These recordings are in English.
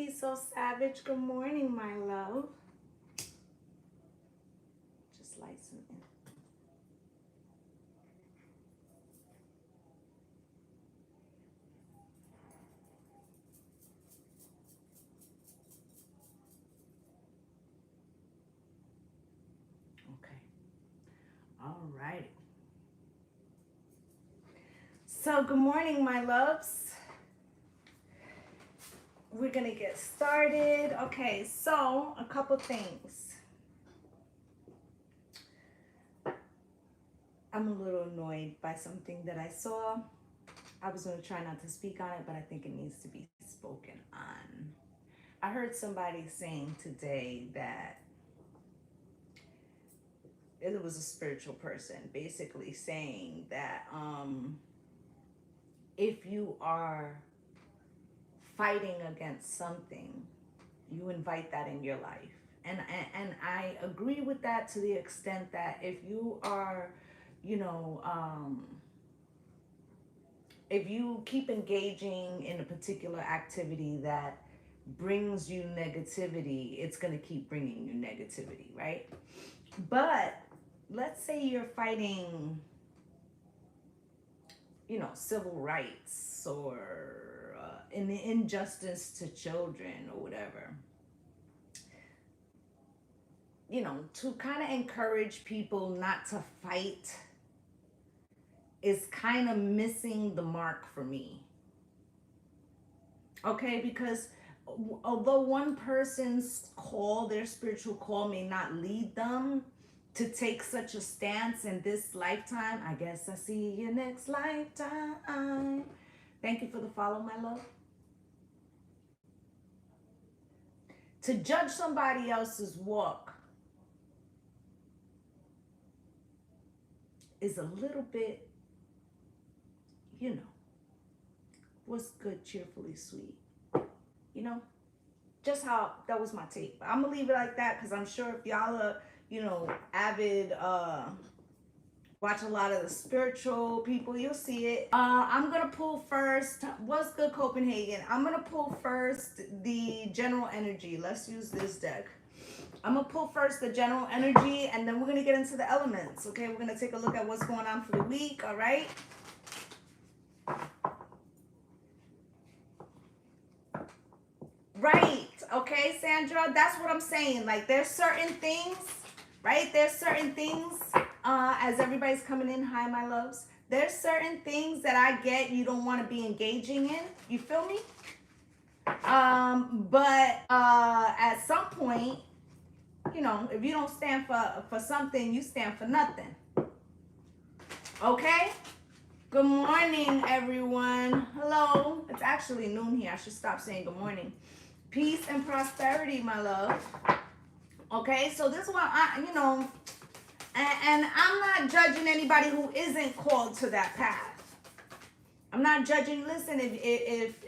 be so savage. Good morning, my love. Just light some in. Okay. All right. So, good morning, my loves. We're gonna get started. Okay, so a couple things. I'm a little annoyed by something that I saw. I was gonna try not to speak on it, but I think it needs to be spoken on. I heard somebody saying today that it was a spiritual person basically saying that if you are fighting against something, you invite that in your life. And I agree with that to the extent that if you are, if you keep engaging in a particular activity that brings you negativity, it's going to keep bringing you negativity, right? But let's say you're fighting, civil rights or an injustice to children or whatever. To kind of encourage people not to fight is kind of missing the mark for me. Okay, because although one person's call, their spiritual call may not lead them to take such a stance in this lifetime, I guess I see you next lifetime. Thank you for the follow, my love. To judge somebody else's walk is a little bit, what's good, cheerfully sweet. Just how that was my take. But I'm gonna leave it like that because I'm sure if y'all are, avid, watch a lot of the spiritual people, you'll see it. I'm gonna pull first. What's good, Copenhagen? I'm gonna pull first the general energy. Let's use this deck. I'm gonna pull first the general energy, and then we're gonna get into the elements. Okay, we're gonna take a look at what's going on for the week. All right. Right. Okay, Sandra. That's what I'm saying. Like, there's certain things, right? There's certain things. As everybody's coming in, hi, my loves. There's certain things that I get you don't want to be engaging in. You feel me? But at some point, if you don't stand for something, you stand for nothing. Okay? Good morning, everyone. Hello. It's actually noon here. I should stop saying good morning. Peace and prosperity, my love. Okay, so this one, and I'm not judging anybody who isn't called to that path. I'm not judging. Listen, if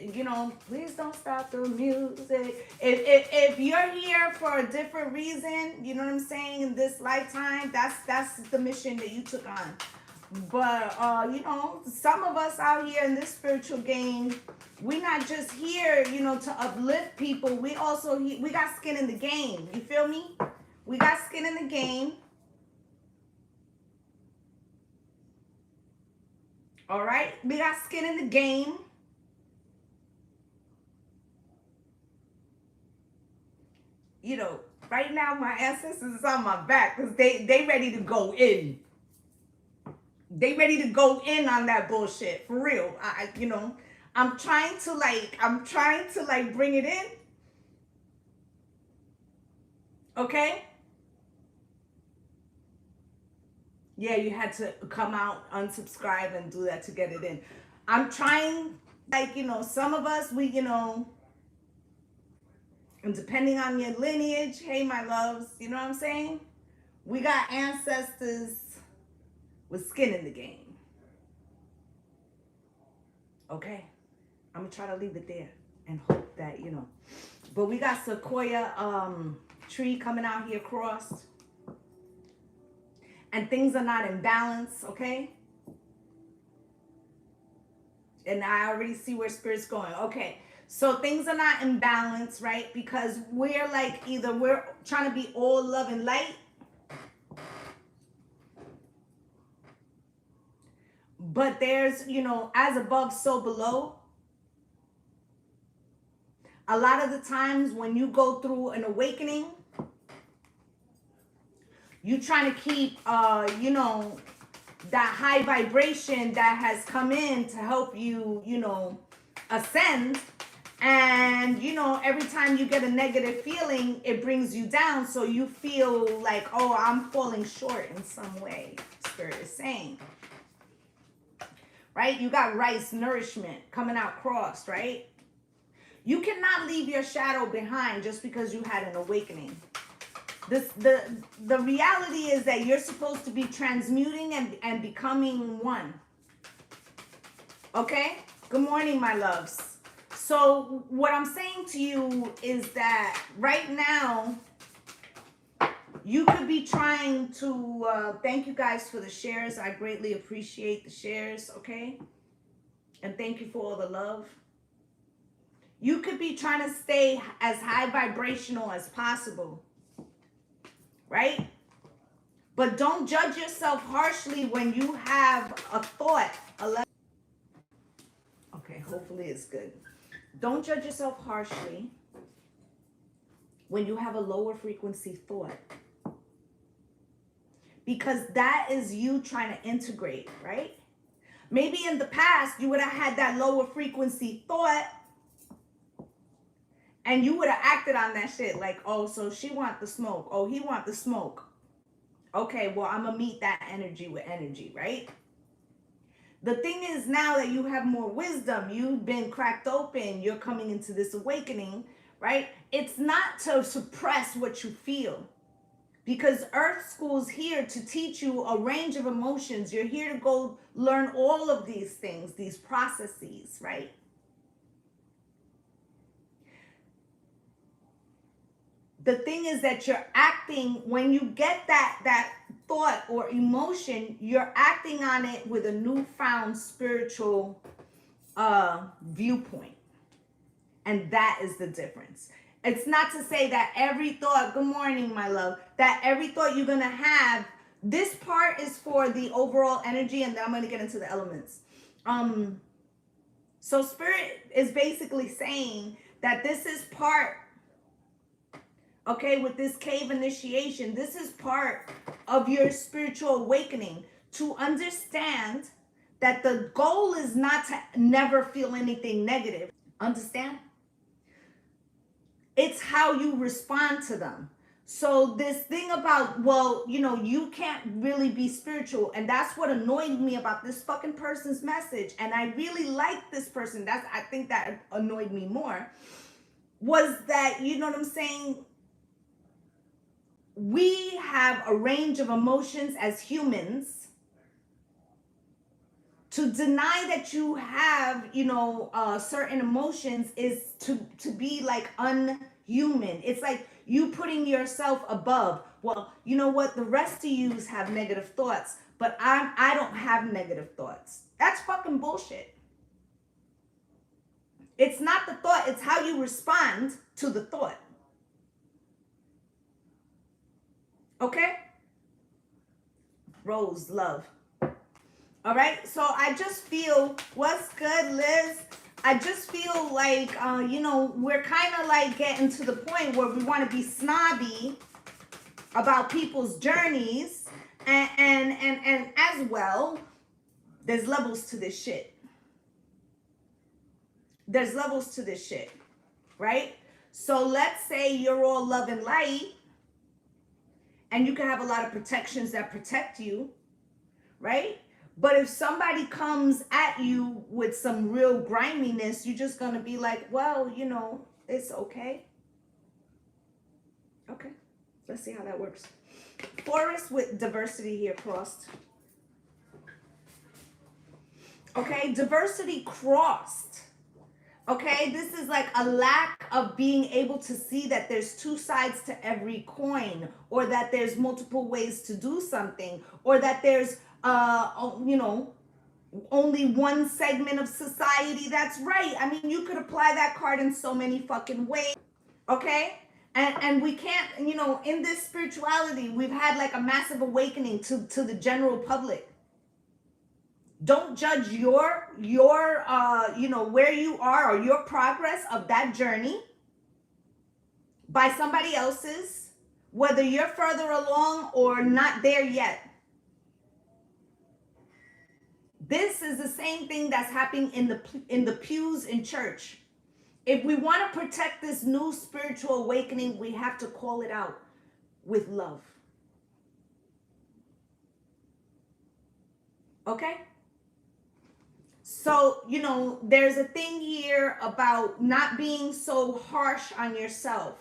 please don't stop the music. If you're here for a different reason, you know what I'm saying, in this lifetime, that's the mission that you took on. But some of us out here in this spiritual game, we're not just here, to uplift people. We also we got skin in the game. You feel me? We got skin in the game. All right, we got skin in the game. Right now my ancestors is on my back because they ready to go in. They ready to go in on that bullshit for real. I'm trying to bring it in. Okay? Yeah, you had to come out, unsubscribe, and do that to get it in. I'm trying, some of us, and depending on your lineage, hey, my loves, you know what I'm saying? We got ancestors with skin in the game. Okay? I'm going to try to leave it there and hope that, But we got sequoia tree coming out here crossed. And things are not in balance, okay? And I already see where spirit's going. Okay, So things are not in balance, right? Because we're like, either we're trying to be all love and light, but there's, you know, as above, so below. A lot of the times when you go through an awakening, you trying to keep, you know, that high vibration that has come in to help you, you know, ascend. And, you know, every time you get a negative feeling, it brings you down. So you feel like, oh, I'm falling short in some way, Spirit is saying. Right? You got rice nourishment coming out crossed, right? You cannot leave your shadow behind just because you had an awakening. The reality is that you're supposed to be transmuting and becoming one. Okay? Good morning, my loves. So what I'm saying to you is that right now, you could be trying to, thank you guys for the shares. I greatly appreciate the shares, okay? And thank you for all the love. You could be trying to stay as high vibrational as possible, right? But don't judge yourself harshly when you have a thought. Okay, hopefully it's good. Don't judge yourself harshly when you have a lower frequency thought. Because that is you trying to integrate, right? Maybe in the past, you would have had that lower frequency thought and you would have acted on that shit like, oh, so she want the smoke. Oh, he want the smoke. Okay, well, I'm going to meet that energy with energy, right? The thing is, now that you have more wisdom, you've been cracked open, you're coming into this awakening, right? It's not to suppress what you feel. Because Earth School's here to teach you a range of emotions. You're here to go learn all of these things, these processes, right? The thing is that you're acting, when you get that thought or emotion, you're acting on it with a newfound spiritual viewpoint. And that is the difference. It's not to say that every thought, good morning, my love, that every thought you're going to have, this part is for the overall energy, and then I'm going to get into the elements. So Spirit is basically saying that this is part, okay, with this cave initiation, this is part of your spiritual awakening, to understand that the goal is not to never feel anything negative. Understand? It's how you respond to them. So this thing about, well, you know, you can't really be spiritual. And that's what annoyed me about this fucking person's message. And I really like this person. I think that annoyed me more. Was that, you know what I'm saying? We have a range of emotions as humans. To deny that you have, you know, certain emotions is to be like unhuman. It's like you putting yourself above. Well, you know what? The rest of yous have negative thoughts, but I don't have negative thoughts. That's fucking bullshit. It's not the thought, it's how you respond to the thought. Okay? Rose, love. All right, so I just feel, what's good, Liz? I just feel like, you know, we're kind of like getting to the point where we want to be snobby about people's journeys. And as well, there's levels to this shit. There's levels to this shit, right? So let's say you're all love and light, and you can have a lot of protections that protect you, right? But if somebody comes at you with some real griminess, you're just going to be like, well, you know, it's okay. Okay, let's see how that works. Taurus with diversity here crossed. Okay, diversity crossed. Okay, this is like a lack of being able to see that there's two sides to every coin, or that there's multiple ways to do something, or that there's you know, only one segment of society that's right. I mean, you could apply that card in so many fucking ways, okay? And we can't, you know, in this spirituality, we've had like a massive awakening to the general public. Don't judge your you know, where you are or your progress of that journey by somebody else's, whether you're further along or not there yet. This is the same thing that's happening in the pews in church. If we want to protect this new spiritual awakening, we have to call it out with love. Okay? So, you know, there's a thing here about not being so harsh on yourself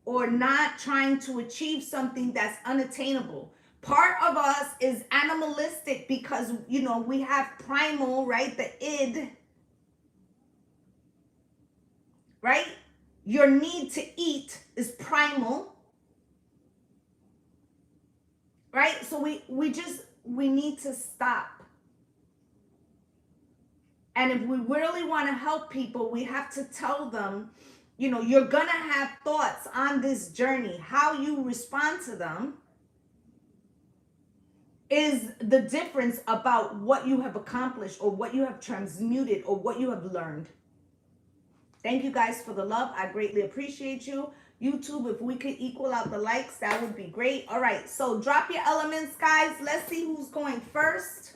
or not trying to achieve something that's unattainable. Part of us is animalistic because, you know, we have primal, right? The id, right? Your need to eat is primal, right? So we need to stop. And if we really want to help people, we have to tell them, you know, you're going to have thoughts on this journey. How you respond to them is the difference about what you have accomplished or what you have transmuted or what you have learned. Thank you guys for the love. I greatly appreciate you. YouTube, if we could equal out the likes, that would be great. All right, so drop your elements, guys. Let's see who's going first.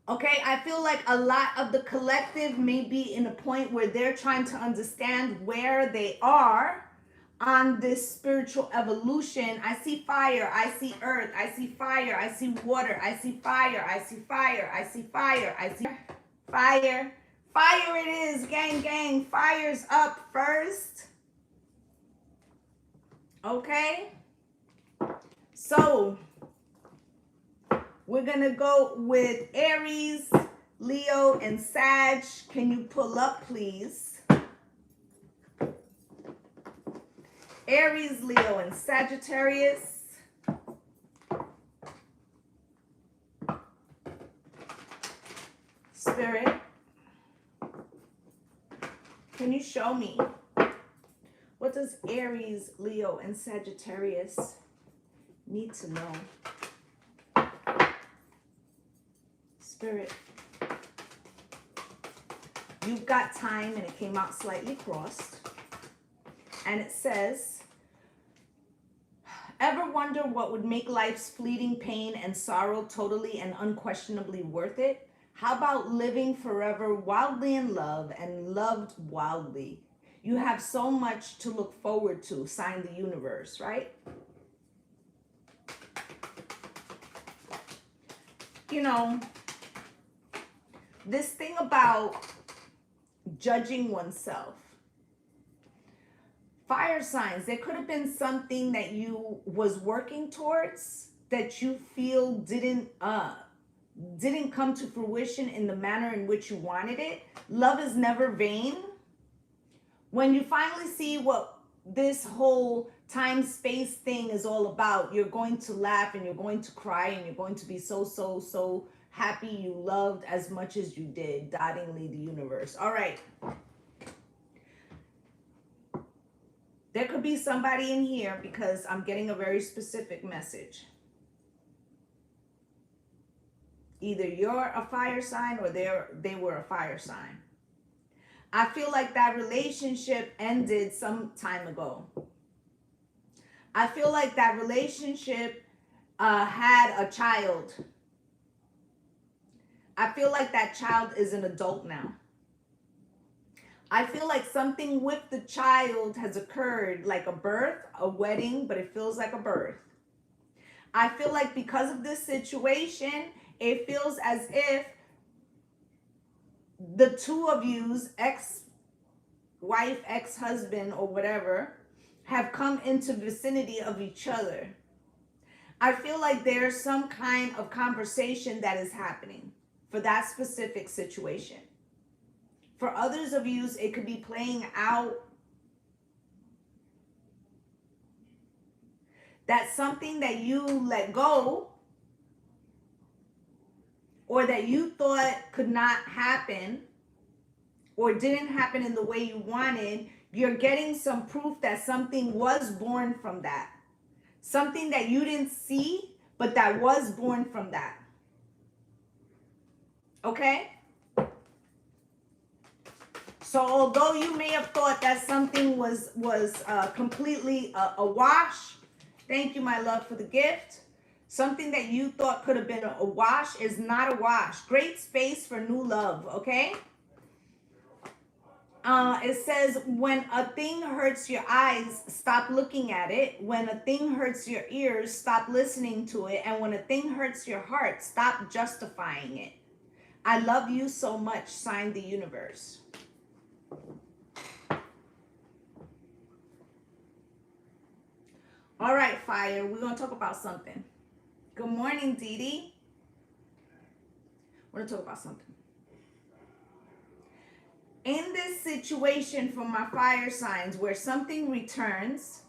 Okay, I feel like a lot of the collective may be in a point where they're trying to understand where they are on this spiritual evolution. I see fire, I see earth, I see fire, I see water, I see fire, I see fire, I see fire, I see fire. Fire it is, gang, gang. Fire's up first. Okay, so we're going to go with Aries, Leo, and Sag. Can you pull up, please? Aries, Leo, and Sagittarius. Spirit, can you show me? What does Aries, Leo, and Sagittarius need to know? Spirit, you've got time, and it came out slightly crossed. And it says, ever wonder what would make life's fleeting pain and sorrow totally and unquestionably worth it? How about living forever wildly in love and loved wildly? You have so much to look forward to, sign the universe, right? You know, this thing about judging oneself. Fire signs, there could have been something that you was working towards that you feel didn't come to fruition in the manner in which you wanted it. Love is never vain. When you finally see what this whole time-space thing is all about, you're going to laugh and you're going to cry and you're going to be so happy you loved as much as you did. Dottingly the universe. All right. There could be somebody in here because I'm getting a very specific message. Either you're a fire sign or they were a fire sign. I feel like that relationship ended some time ago. I feel like that relationship had a child. I feel like that child is an adult now. I feel like something with the child has occurred, like a birth, a wedding, but it feels like a birth. I feel like because of this situation, it feels as if the two of you's ex-wife, ex-husband, or whatever, have come into vicinity of each other. I feel like there's some kind of conversation that is happening for that specific situation. For others of you, it could be playing out that something that you let go or that you thought could not happen or didn't happen in the way you wanted, you're getting some proof that something was born from that. Something that you didn't see, but that was born from that. Okay? So although you may have thought that something was completely a wash, thank you, my love, for the gift. Something that you thought could have been a wash is not a wash. Great space for new love, okay? It says, when a thing hurts your eyes, stop looking at it. When a thing hurts your ears, stop listening to it. And when a thing hurts your heart, stop justifying it. I love you so much, signed the universe. All right, fire, we're going to talk about something. Good morning, Dee Dee. We're going to talk about something. In this situation for my fire signs where something returns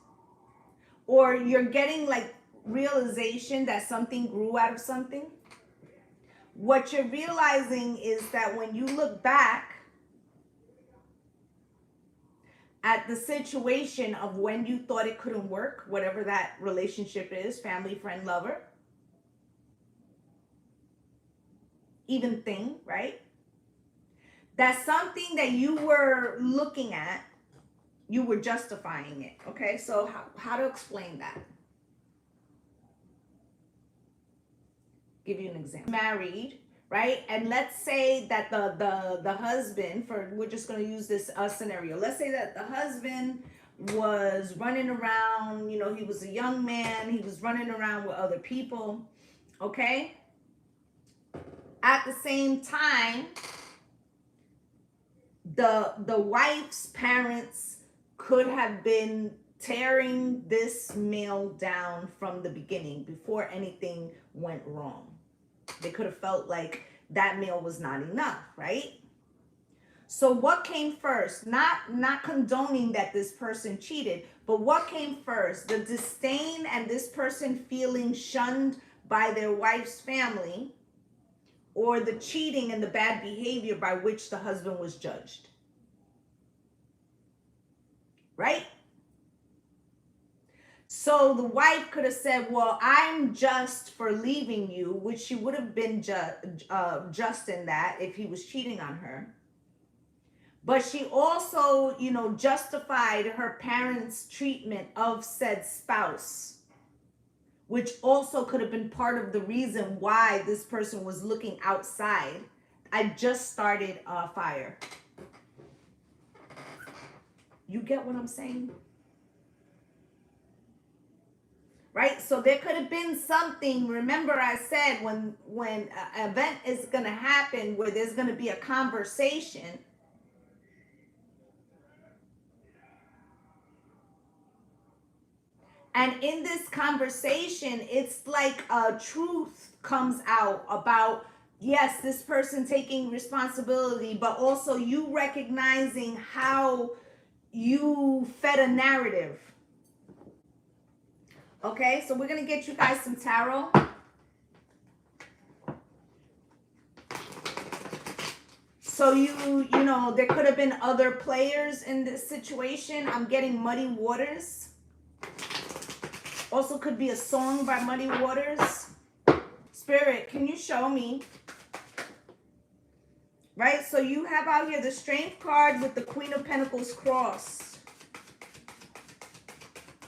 or you're getting like realization that something grew out of something, what you're realizing is that when you look back at the situation of when you thought it couldn't work, whatever that relationship is, family, friend, lover, even thing, right? That's something that you were looking at, you were justifying it. Okay, so how to explain that? Give you an example. Married, right? And let's say that the husband, we're just going to use this scenario. Let's say that the husband was running around, you know, he was a young man, he was running around with other people, okay? At the same time, the wife's parents could have been tearing this male down from the beginning before anything went wrong. They could have felt like that male was not enough, right? So what came first? Not condoning that this person cheated, but what came first? The disdain and this person feeling shunned by their wife's family, or the cheating and the bad behavior by which the husband was judged? Right? So the wife could have said, well, I'm just for leaving you, which she would have been just in that if he was cheating on her. But she also, you know, justified her parents' treatment of said spouse, which also could have been part of the reason why this person was looking outside. I just started fire. You get what I'm saying? Right? So there could have been something. Remember I said when an event is going to happen where there's going to be a conversation, and in this conversation, it's like a truth comes out about, yes, this person taking responsibility, but also you recognizing how you fed a narrative. Okay, so we're going to get you guys some tarot. So you know, there could have been other players in this situation. I'm getting Muddy Waters. Also could be a song by Muddy Waters. Spirit, can you show me? Right, so you have out here the Strength card with the Queen of Pentacles cross.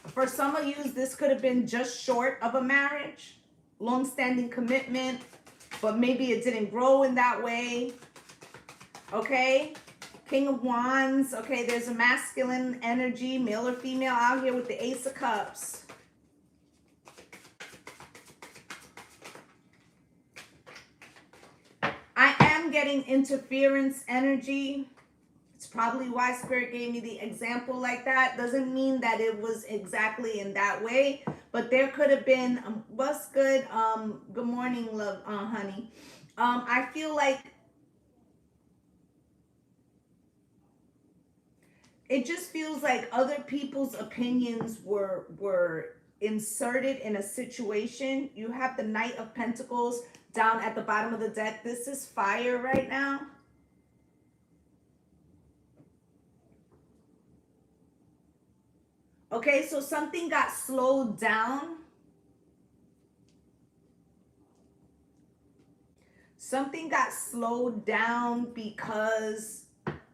For some of you, this could have been just short of a marriage, long-standing commitment, but maybe it didn't grow in that way. Okay, King of Wands. Okay, there's a masculine energy, male or female, out here with the Ace of Cups. I am getting interference energy. It's probably why Spirit gave me the example like that. Doesn't mean that it was exactly in that way, but there could have been, what's good? Good morning, love, honey. I feel like it just feels like other people's opinions were inserted in a situation. You have the Knight of Pentacles. down at the bottom of the deck. This is fire right now. Okay, so something got slowed down. Something got slowed down because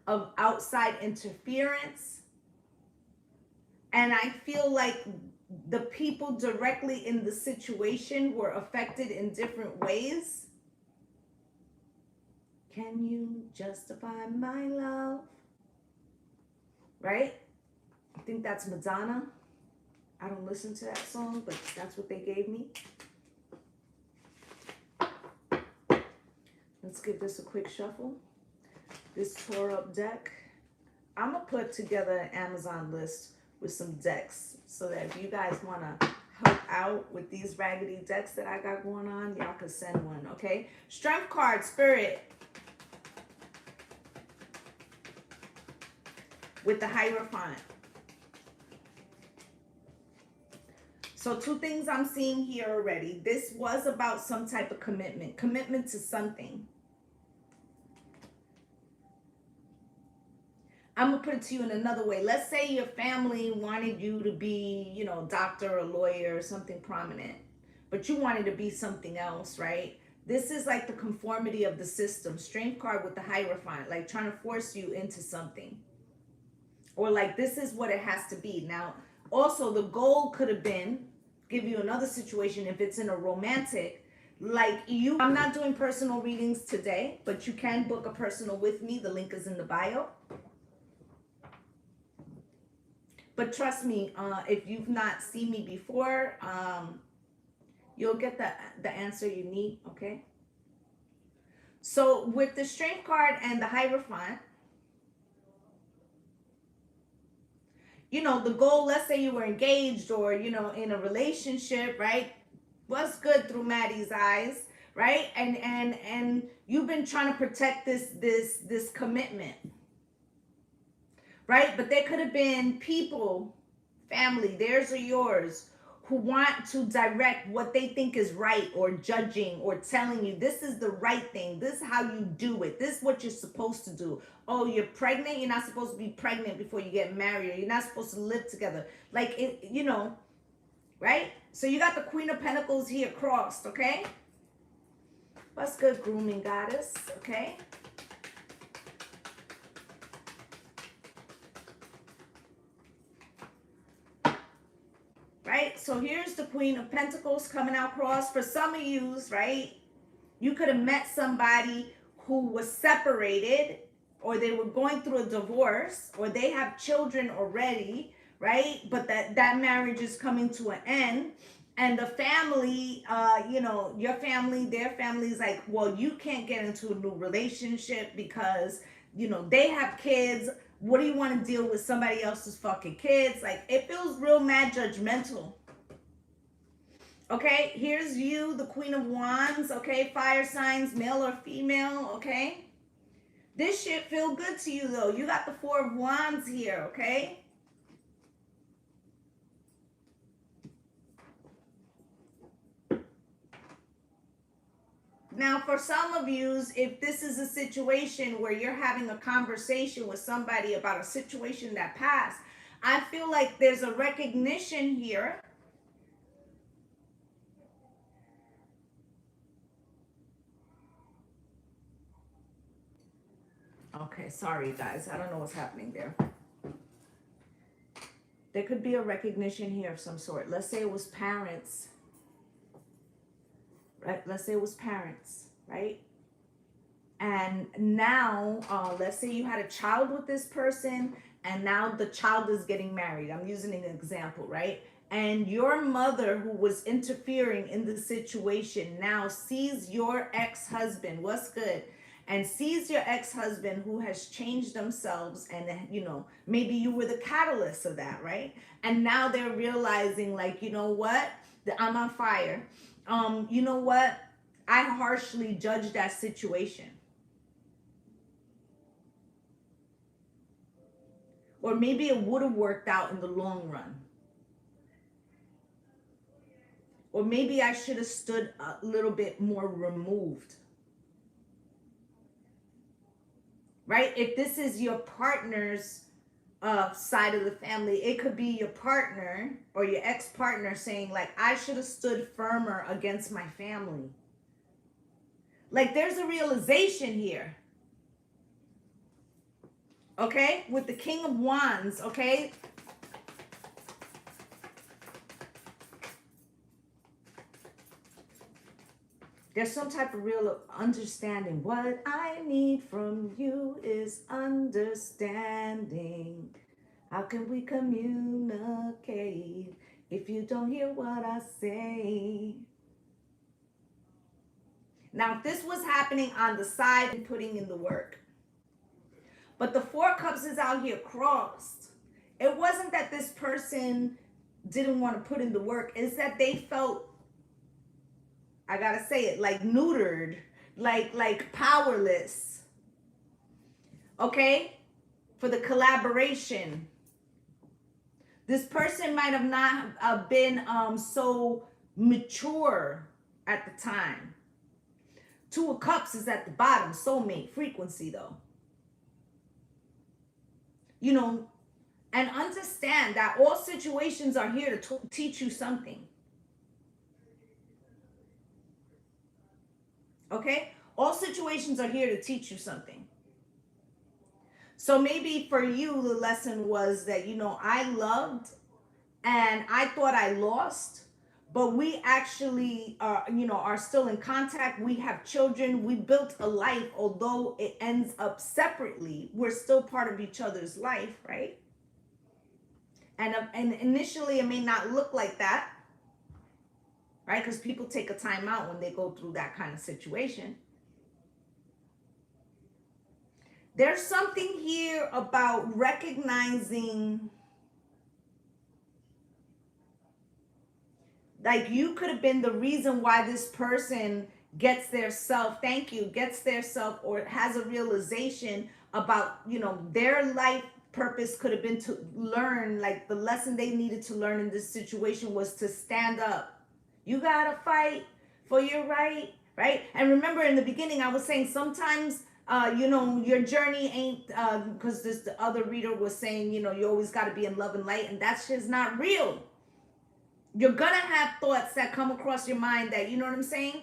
of outside interference. And I feel like the people directly in the situation were affected in different ways. Can you justify my love? Right? I think that's Madonna. I don't listen to that song, but that's what they gave me. Let's give this a quick shuffle. This tore up deck. I'm going to put together an Amazon list with some decks so that if you guys want to help out with these raggedy decks that I got going on, y'all can send one, okay? Strength card, Spirit. With the Hierophant. So two things I'm seeing here already. This was about some type of commitment. Commitment to something. I'm going to put it to you in another way. Let's say your family wanted you to be, you know, doctor or lawyer or something prominent, but you wanted to be something else, right? This is like the conformity of the system. Strength card with the Hierophant, like trying to force you into something. Or like this is what it has to be. Now, also the goal could have been, give you another situation if it's in a romantic, like you, I'm not doing personal readings today, but you can book a personal with me. The link is in the bio. But trust me, if you've not seen me before, you'll get the answer you need, okay? So with the Strength card and the Hierophant, you know, the goal, let's say you were engaged or, you know, in a relationship, right? Was good through Maddie's eyes, right? And you've been trying to protect this commitment. Right? But there could have been people, family, theirs or yours, who want to direct what they think is right, or judging or telling you this is the right thing. This is how you do it. This is what you're supposed to do. Oh, you're pregnant. You're not supposed to be pregnant before you get married, or you're not supposed to live together. Like, it, you know, right? So you got the Queen of Pentacles here crossed, okay? What's good, grooming goddess, okay? Right? So here's the Queen of Pentacles coming out cross. For some of yous, right? You could have met somebody who was separated, or they were going through a divorce, or they have children already, right? But that marriage is coming to an end. And the family, you know, your family, their family is like, well, you can't get into a new relationship because, you know, they have kids. What do you want to deal with somebody else's fucking kids? Like, it feels real mad judgmental. Okay, here's you, the Queen of Wands, okay? Fire signs, male or female, okay? This shit feel good to you, though. You got the Four of Wands here, okay? Now, for some of you, if this is a situation where you're having a conversation with somebody about a situation that passed, I feel like there's a recognition here. Okay, sorry, guys. I don't know what's happening there. There could be a recognition here of some sort. Let's say it was parents. Right? Let's say it was parents, right? And now, let's say you had a child with this person, and now the child is getting married. I'm using an example, right? And your mother, who was interfering in the situation, now sees your ex-husband, what's good, and sees your ex-husband who has changed themselves, and, you know, maybe you were the catalyst of that, right? And now they're realizing, like, you know what? I'm on fire. You know what? I harshly judged that situation. Or maybe it would have worked out in the long run. Or maybe I should have stood a little bit more removed. Right? If this is your partner's side of the family, it could be your partner or your ex-partner saying like, I should have stood firmer against my family. Like there's a realization here. Okay? With the King of Wands, okay? There's some type of real understanding. What I need from you is understanding. How can we communicate if you don't hear what I say? Now, if this was happening on the side and putting in the work, but the Four of Cups is out here crossed. It wasn't that this person didn't want to put in the work. It's that they felt, I gotta say it, like neutered, like powerless. Okay? For the collaboration. This person might have not been so mature at the time. Two of Cups is at the bottom, soulmate frequency though. You know, and understand that all situations are here to teach you something. Okay? All situations are here to teach you something. So maybe for you, the lesson was that, you know, I loved and I thought I lost, but we actually are, you know, are still in contact. We have children. We built a life. Although it ends up separately, we're still part of each other's life, right? And initially it may not look like that, right? Because people take a time out when they go through that kind of situation. There's something here about recognizing, like you could have been the reason why this person gets their self, gets their self or has a realization about, you know, their life purpose could have been to learn, like the lesson they needed to learn in this situation was to stand up. You gotta fight for your right? And remember in the beginning, I was saying sometimes, you know, your journey ain't, because the other reader was saying, you know, you always got to be in love and light, and that's just not real. You're gonna have thoughts that come across your mind that, you know what I'm saying?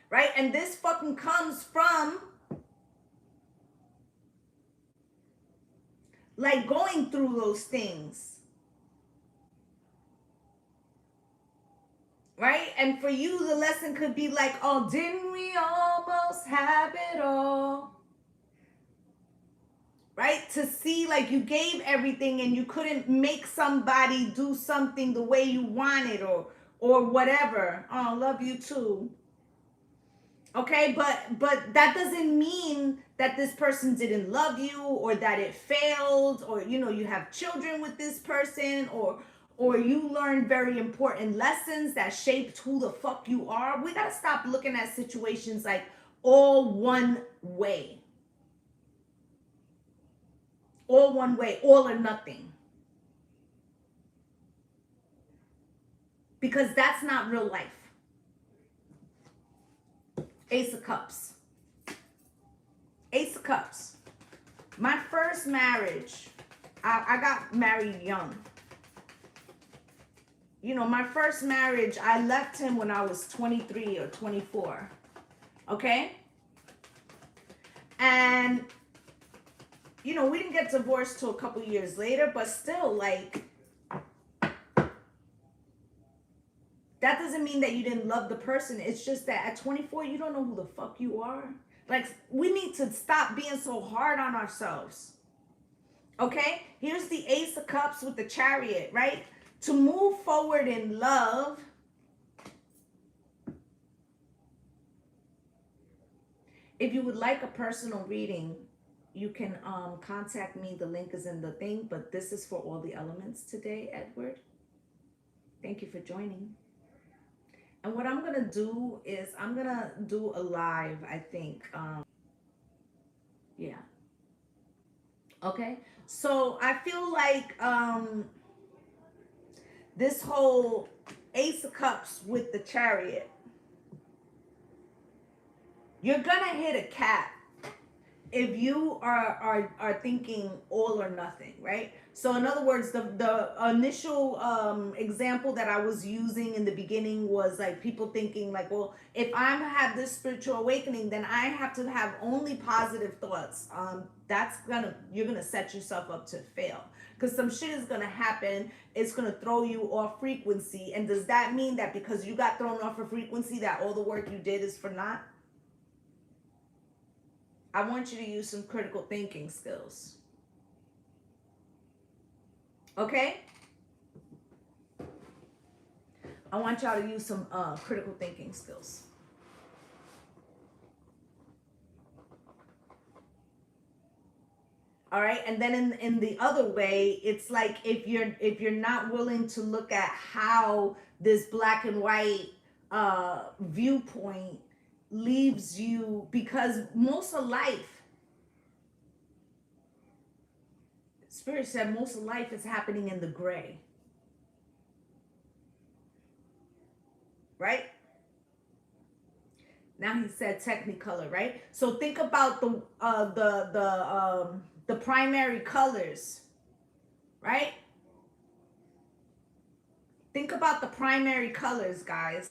Right? And this fucking comes from like going through those things. Right? And for you, the lesson could be like, oh, didn't we almost have it all? Right? To see like you gave everything and you couldn't make somebody do something the way you wanted or whatever. Oh, love you too. Okay, but that doesn't mean that this person didn't love you or that it failed or, you know, you have children with this person or you learned very important lessons that shaped who the fuck you are. We gotta stop looking at situations like all one way. All one way, all or nothing. Because that's not real life. Ace of Cups. Ace of Cups. My first marriage, I got married young. You know, my first marriage, I left him when I was 23 or 24. Okay? And, you know, we didn't get divorced till a couple years later, but still, like, that doesn't mean that you didn't love the person. It's just that at 24, you don't know who the fuck you are. Like, we need to stop being so hard on ourselves. Okay? Here's the Ace of Cups with the Chariot, right? To move forward in love, if you would like a personal reading, you can contact me. The link is in the thing, but this is for all the elements today, Edward. Thank you for joining. And what I'm going to do is I'm going to do a live, I think. Yeah. Okay. So I feel like this whole Ace of Cups with the Chariot. You're gonna hit a cap if you are thinking all or nothing, right? So in other words, the initial example that I was using in the beginning was like people thinking like, well, if I have this spiritual awakening, then I have to have only positive thoughts. You're gonna set yourself up to fail, because some shit is gonna happen. It's gonna throw you off frequency. And does that mean that because you got thrown off a frequency that all the work you did is for naught? I want you to use some critical thinking skills. Okay? I want y'all to use some critical thinking skills. All right, and then in the other way, it's like if you're not willing to look at how this black and white viewpoint leaves you, because most of life, Spirit said most of life is happening in the gray. Right? Now he said technicolor, right? So think about the primary colors, right? Think about the primary colors, guys.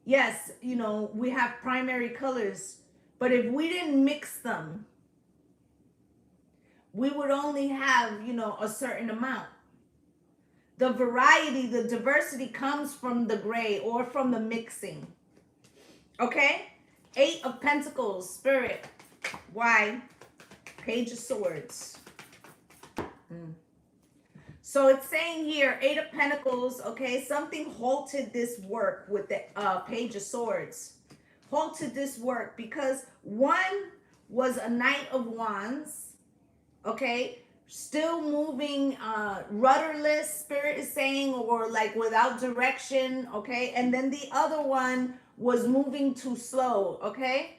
Yes, you know, we have primary colors, but if we didn't mix them, we would only have, you know, a certain amount. The variety, the diversity comes from the gray or from the mixing. Okay? 8 of Pentacles, Spirit. Why? Page of Swords. So it's saying here, 8 of Pentacles, okay, something halted this work with the Page of Swords. Halted this work because one was a Knight of Wands, okay, still moving rudderless, Spirit is saying, or like without direction, okay, and then the other one was moving too slow, okay.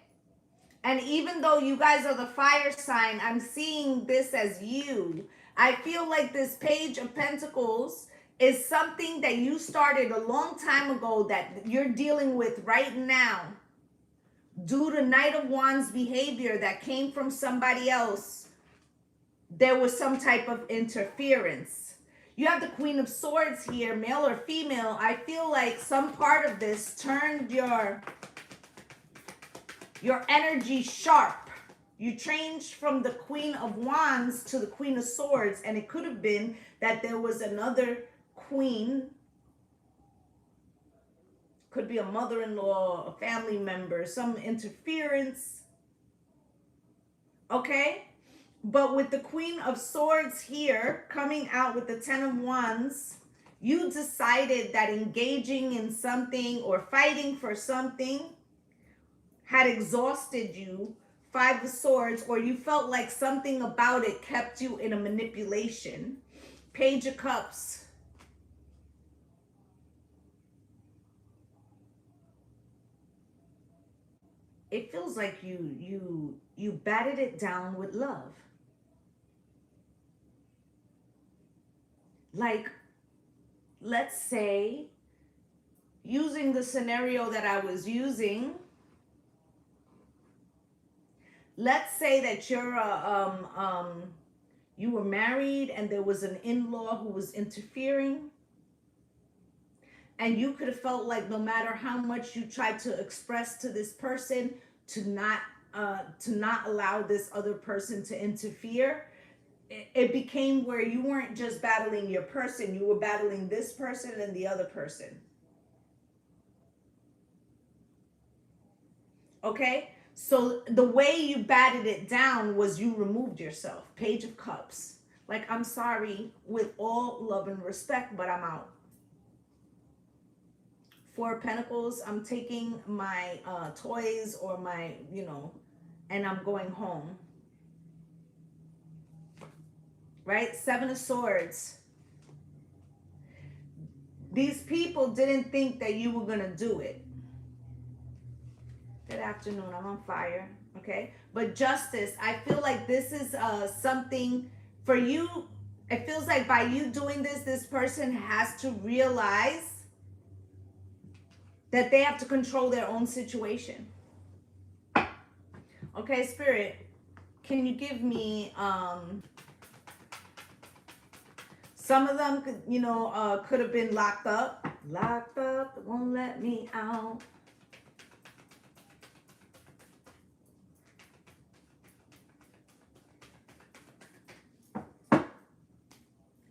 And even though you guys are the fire sign, I'm seeing this as you. I feel like this Page of Pentacles is something that you started a long time ago that you're dealing with right now due to Knight of Wands behavior that came from somebody else. There was some type of interference. You have the Queen of Swords here, male or female. I feel like some part of this turned your energy sharp. You changed from the Queen of Wands to the Queen of Swords, and it could have been that there was another queen. Could be a mother-in-law, a family member, some interference. Okay? But with the Queen of Swords here, coming out with the 10 of Wands, you decided that engaging in something or fighting for something had exhausted you. 5 of Swords, or you felt like something about it kept you in a manipulation. Page of Cups. It feels like you batted it down with love. Like, let's say, using the scenario that I was using, let's say that you're you were married and there was an in-law who was interfering, and you could have felt like no matter how much you tried to express to this person to not allow this other person to interfere, it became where you weren't just battling your person, you were battling this person and the other person. Okay? So the way you batted it down was you removed yourself. Page of Cups. Like, I'm sorry, with all love and respect, but I'm out. 4 of Pentacles, I'm taking my toys or my, you know, and I'm going home. Right? 7 of Swords. These people didn't think that you were going to do it. Good afternoon. I'm on fire. Okay. But Justice, I feel like this is something for you, It feels like by you doing this, this person has to realize that they have to control their own situation. Okay, Spirit, can you give me some of them could, could have been locked up, won't let me out.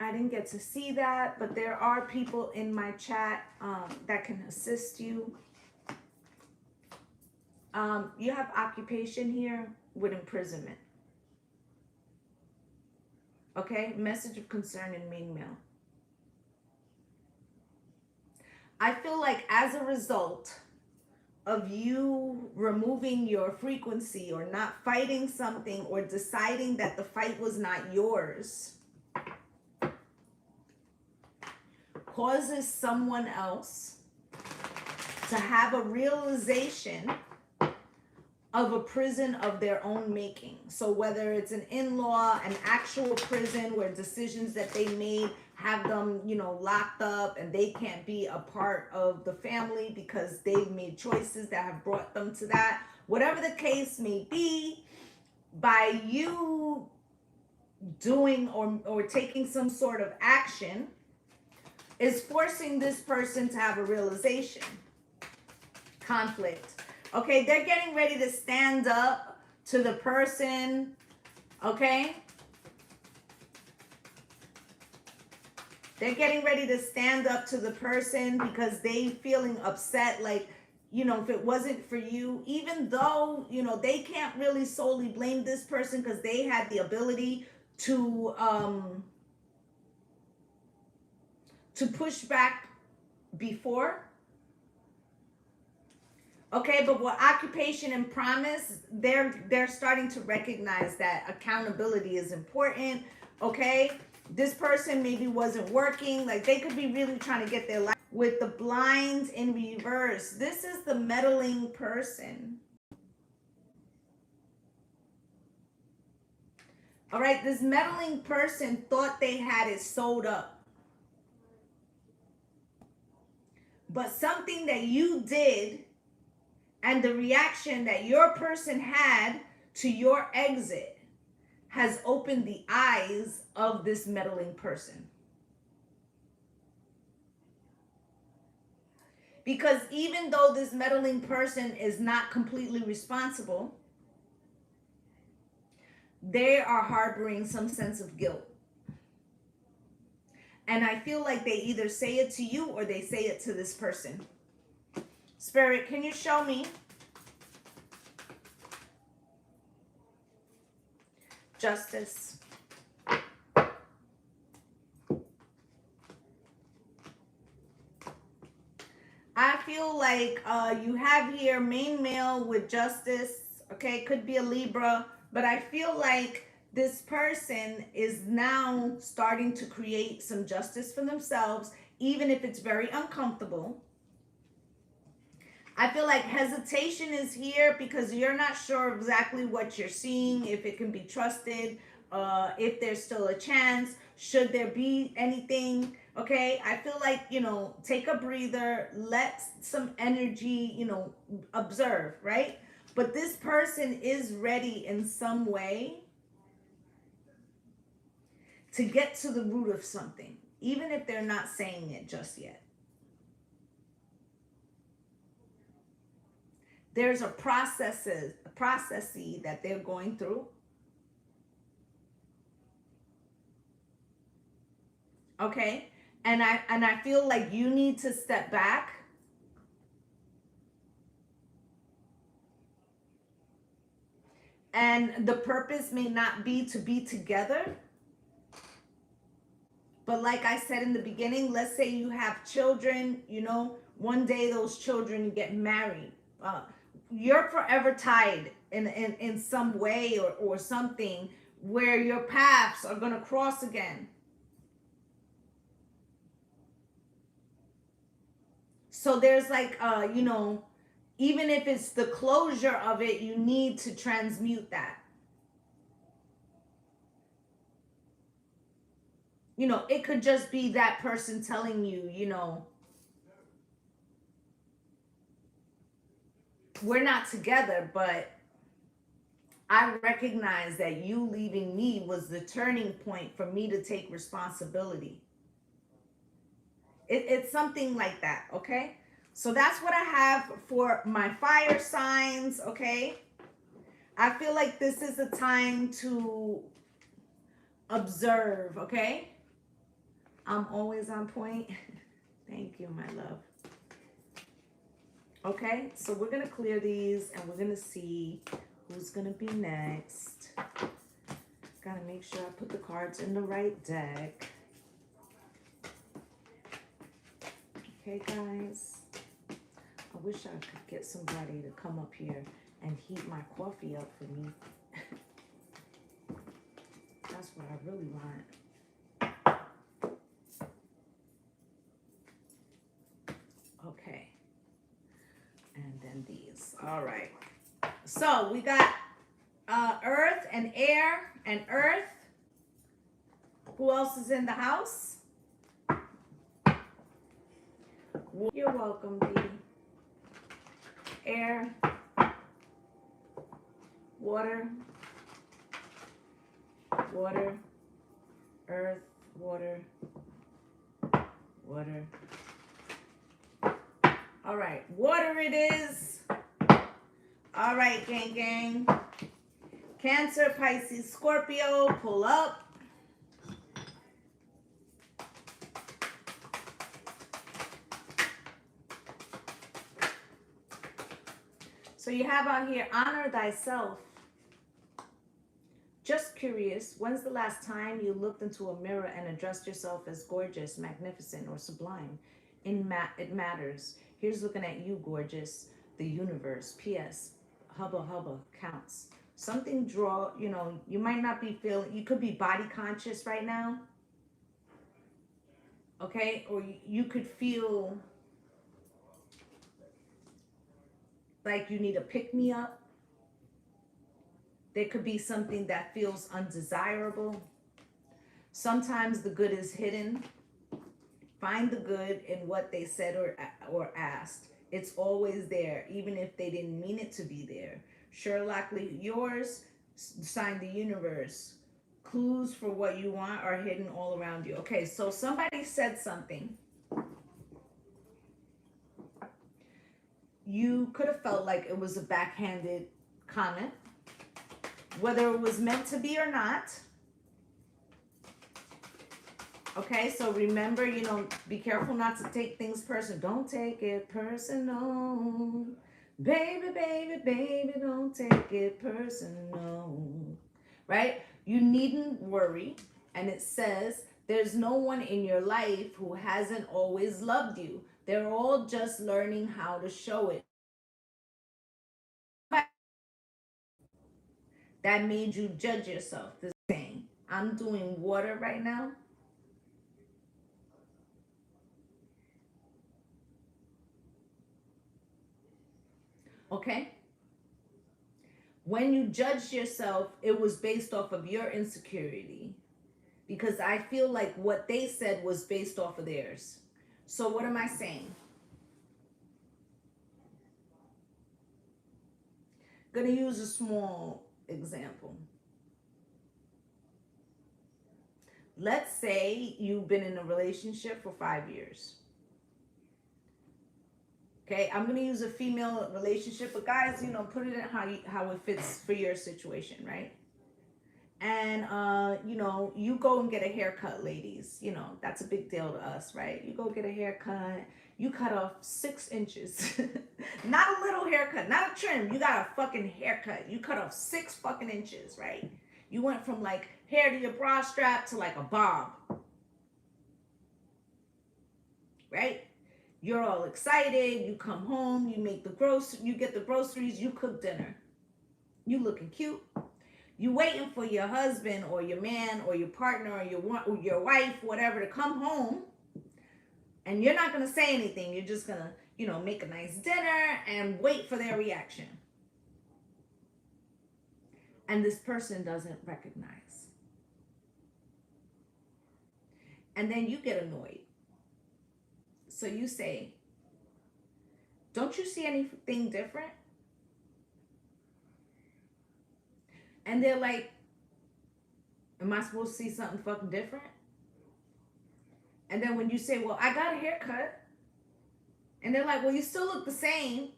I didn't get to see that, but there are people in my chat that can assist you. You have occupation here with imprisonment. Okay, message of concern in main mail. I feel like as a result of you removing your frequency or not fighting something or deciding that the fight was not yours, causes someone else to have a realization of a prison of their own making. So whether it's an in-law, an actual prison where decisions that they made have them, locked up and they can't be a part of the family because they've made choices that have brought them to that. Whatever the case may be, by you doing or taking some sort of action is forcing this person to have a realization. Conflict. Okay, they're getting ready to stand up to the person, okay? They're getting ready to stand up to the person because they feeling upset, like, if it wasn't for you, even though, they can't really solely blame this person because they had the ability to push back before. Okay, but with occupation and promise, they're starting to recognize that accountability is important. Okay, this person maybe wasn't working, like they could be really trying to get their life. With the blinds in reverse, this is the meddling person. All right, this meddling person thought they had it sewed up. But something that you did and the reaction that your person had to your exit has opened the eyes of this meddling person. Because even though this meddling person is not completely responsible, they are harboring some sense of guilt. And I feel like they either say it to you or they say it to this person. Spirit, can you show me justice? I feel like you have here main male with justice. Okay, could be a Libra, but I feel like this person is now starting to create some justice for themselves, even if it's very uncomfortable. I feel like hesitation is here because you're not sure exactly what you're seeing, if it can be trusted, if there's still a chance, should there be anything. Okay, I feel like, take a breather, let some energy, observe, right? But this person is ready in some way to get to the root of something, even if they're not saying it just yet. There's a process that they're going through. Okay? And I feel like you need to step back. And the purpose may not be to be together. But like I said in the beginning, let's say you have children, one day those children get married. You're forever tied in some way or something where your paths are going to cross again. So there's like, even if it's the closure of it, you need to transmute that. You know, it could just be that person telling you, you know, we're not together, but I recognize that you leaving me was the turning point for me to take responsibility. It's something like that, okay? So that's what I have for my fire signs, okay? I feel like this is a time to observe, okay? I'm always on point. Thank you, my love. Okay, so we're going to clear these and we're going to see who's going to be next. Got to make sure I put the cards in the right deck. Okay, guys. I wish I could get somebody to come up here and heat my coffee up for me. That's what I really want. Okay. And then these. All right. So we got earth and air and earth. Who else is in the house? You're welcome, Dee. Air, water, water, earth, water, water. All right, water it is. All right, gang, gang. Cancer, Pisces, Scorpio, pull up. So you have out here, honor thyself. Just curious, when's the last time you looked into a mirror and addressed yourself as gorgeous, magnificent, or sublime? It matters. Here's looking at you, gorgeous. The universe. P.S. Hubba hubba counts. Something you know, you might not be feeling, you could be body conscious right now. Okay? Or you could feel like you need a pick-me-up. There could be something that feels undesirable. Sometimes the good is hidden. Find the good in what they said or asked. It's always there, even if they didn't mean it to be there. Sherlockly yours, sign the universe. Clues for what you want are hidden all around you. Okay, so somebody said something. You could have felt like it was a backhanded comment, whether it was meant to be or not. Okay, so remember, you know, be careful not to take things personal. Don't take it personal. Baby, baby, baby, don't take it personal. Right? You needn't worry. And it says, there's no one in your life who hasn't always loved you. They're all just learning how to show it. That made you judge yourself. The same. I'm doing water right now. Okay? When you judged yourself, it was based off of your insecurity. Because I feel like what they said was based off of theirs. So what am I saying? Gonna use a small example. Let's say you've been in a relationship for 5 years. Okay, I'm gonna use a female relationship, but guys, you know, put it in how it fits for your situation, right? And you know, you go and get a haircut, ladies. You know, that's a big deal to us, right? You go get a haircut, you cut off 6 inches. Not a little haircut, not a trim. You got a fucking haircut. You cut off 6 fucking inches, right? You went from like hair to your bra strap to like a bob. Right? You're all excited. You come home, you make you get the groceries, you cook dinner. You looking cute. You waiting for your husband or your man or your partner or your wife, whatever, to come home. And you're not going to say anything. You're just going to, you know, make a nice dinner and wait for their reaction. And this person doesn't recognize. And then you get annoyed. So you say, don't you see anything different? And they're like, am I supposed to see something fucking different? And then when you say, well, I got a haircut, and they're like, well, you still look the same.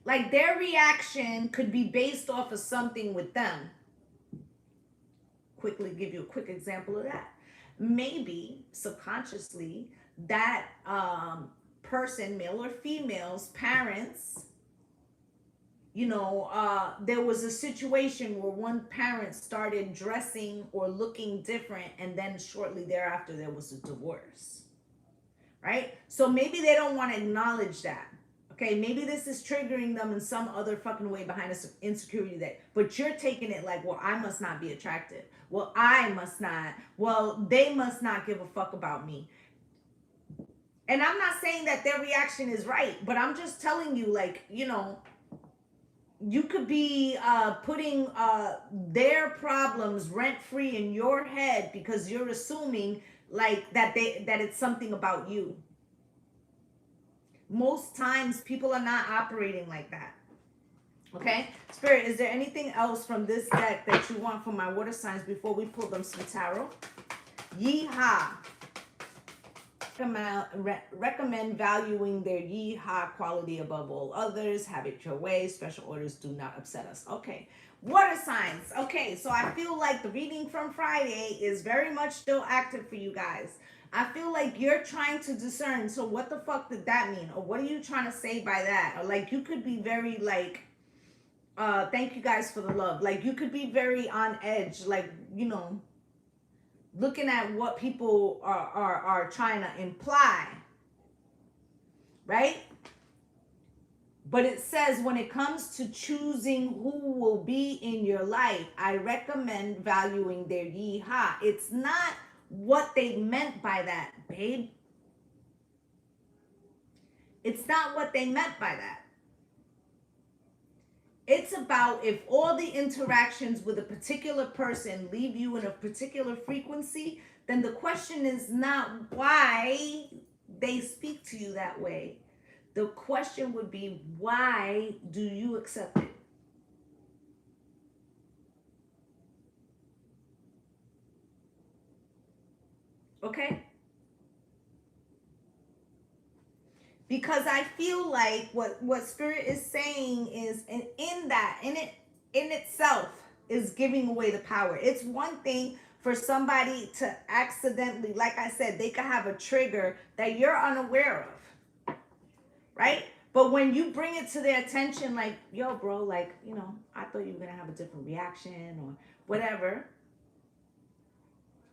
Like their reaction could be based off of something with them. Quickly give you a quick example of that. Maybe subconsciously that person, male or female's parents, there was a situation where one parent started dressing or looking different, and then shortly thereafter there was a divorce, right? So maybe they don't want to acknowledge that. Okay, maybe this is triggering them in some other fucking way behind this insecurity but you're taking it like, well, I must not be attractive. Well, I must not. Well, they must not give a fuck about me. And I'm not saying that their reaction is right, but I'm just telling you, like, you could be putting their problems rent-free in your head because you're assuming like that it's something about you. Most times people are not operating like that. Okay, Spirit, is there anything else from this deck that you want from my water signs before we pull them some tarot? Yeehaw. Recommend valuing their yeehaw quality above all others. Have it your way. Special orders do not upset us. Okay, water signs. Okay, so I feel like the reading from Friday is very much still active for you guys. I feel like you're trying to discern, so what the fuck did that mean? Or what are you trying to say by that? Or like you could be very like, thank you guys for the love. Like you could be very on edge, like, looking at what people are trying to imply, right? But it says when it comes to choosing who will be in your life, I recommend valuing their yeehaw. It's not what they meant by that, babe. It's not what they meant by that. It's about if all the interactions with a particular person leave you in a particular frequency, then the question is not why they speak to you that way. The question would be, why do you accept it? Okay? Because I feel like what Spirit is saying is, and in itself is giving away the power. It's one thing for somebody to accidentally, like I said, they could have a trigger that you're unaware of, right? But when you bring it to their attention, like, yo, bro, like, I thought you were gonna have a different reaction or whatever,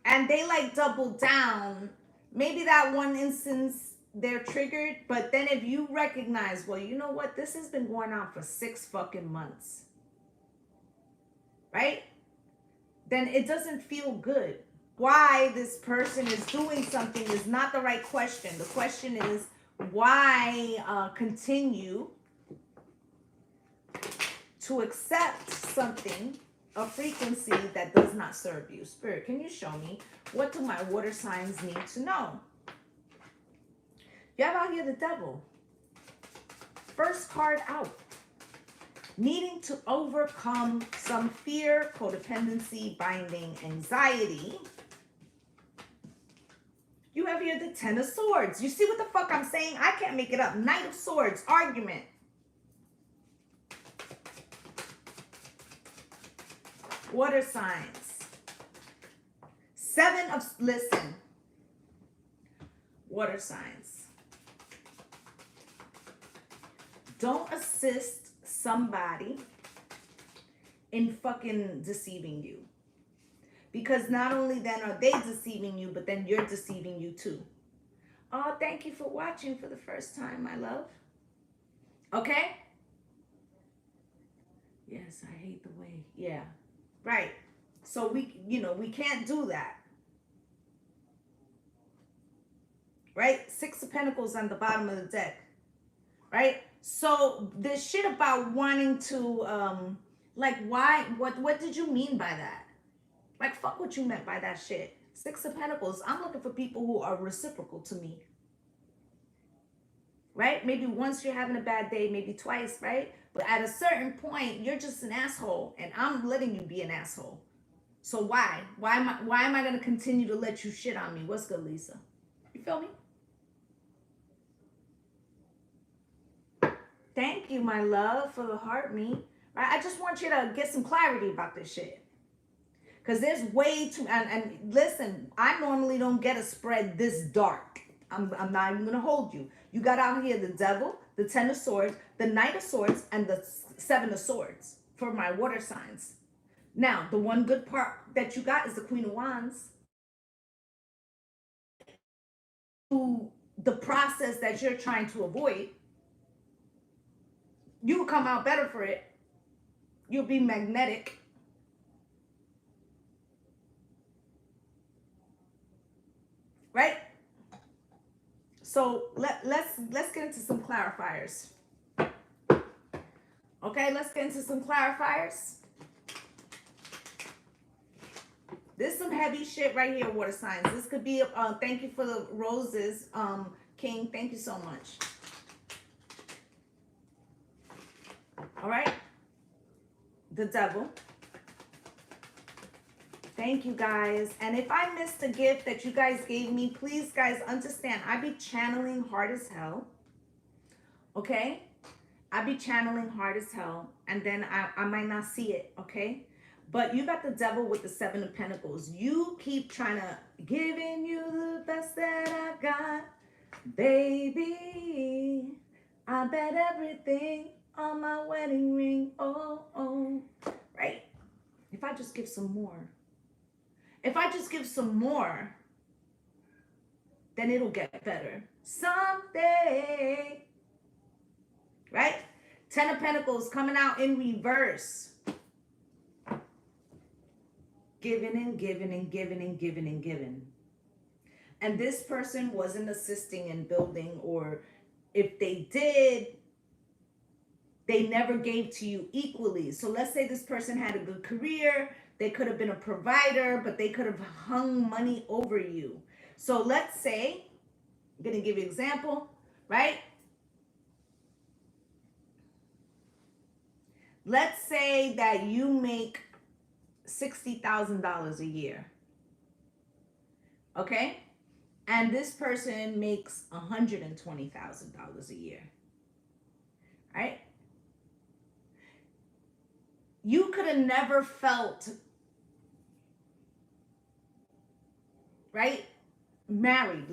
and they like double down, maybe that one instance they're triggered, but then if you recognize, well, you know what, this has been going on for 6 fucking months, right? Then it doesn't feel good. Why this person is doing something is not the right question. The question is, why continue to accept something, a frequency that does not serve you? Spirit, can you show me, what do my water signs need to know? You have out here the Devil. First card out. Needing to overcome some fear, codependency, binding, anxiety. You have here the Ten of Swords. You see what the fuck I'm saying? I can't make it up. Knight of Swords, argument. Water signs. Seven of, listen. Water signs. Don't assist somebody in fucking deceiving you. Because not only then are they deceiving you, but then you're deceiving you too. Oh, thank you for watching for the first time, my love. Okay? Yes, I hate the way. Yeah. Right. So we can't do that. Right? 6 of Pentacles on the bottom of the deck. Right? So this shit about wanting to, like, why, what did you mean by that? Like, fuck what you meant by that shit. Six of Pentacles. I'm looking for people who are reciprocal to me. Right? Maybe once you're having a bad day, maybe twice, right? But at a certain point, you're just an asshole, and I'm letting you be an asshole. So why? Why am I going to continue to let you shit on me? What's good, Lisa? You feel me? Thank you, my love, for the heart me. Right? I just want you to get some clarity about this shit. Because there's way too, and listen, I normally don't get a spread this dark. I'm not even going to hold you. You got out here the Devil, the Ten of Swords, the Knight of Swords, and the Seven of Swords for my water signs. Now, the one good part that you got is the Queen of Wands. The process that you're trying to avoid, you will come out better for it. You'll be magnetic. Right? So let's get into some clarifiers. Okay, let's get into some clarifiers. This is some heavy shit right here, water signs. This could be, thank you for the roses, King. Thank you so much. All right. The Devil. Thank you, guys. And if I missed a gift that you guys gave me, please, guys, understand, I be channeling hard as hell. Okay? I be channeling hard as hell. And then I might not see it, okay? But you got the Devil with the Seven of Pentacles. You keep trying to, giving you the best that I've got. Baby, I bet everything on my wedding ring. Oh, oh. Right? If I just give some more. If I just give some more, then it'll get better. Someday. Right? Ten of Pentacles coming out in reverse. Giving and giving and giving and giving and giving. And this person wasn't assisting in building, or if they did, they never gave to you equally. So let's say this person had a good career. They could have been a provider, but they could have hung money over you. So let's say, I'm going to give you an example, right? Let's say that you make $60,000 a year. Okay? And this person makes $120,000 a year. Right? You could have never felt, right? Married.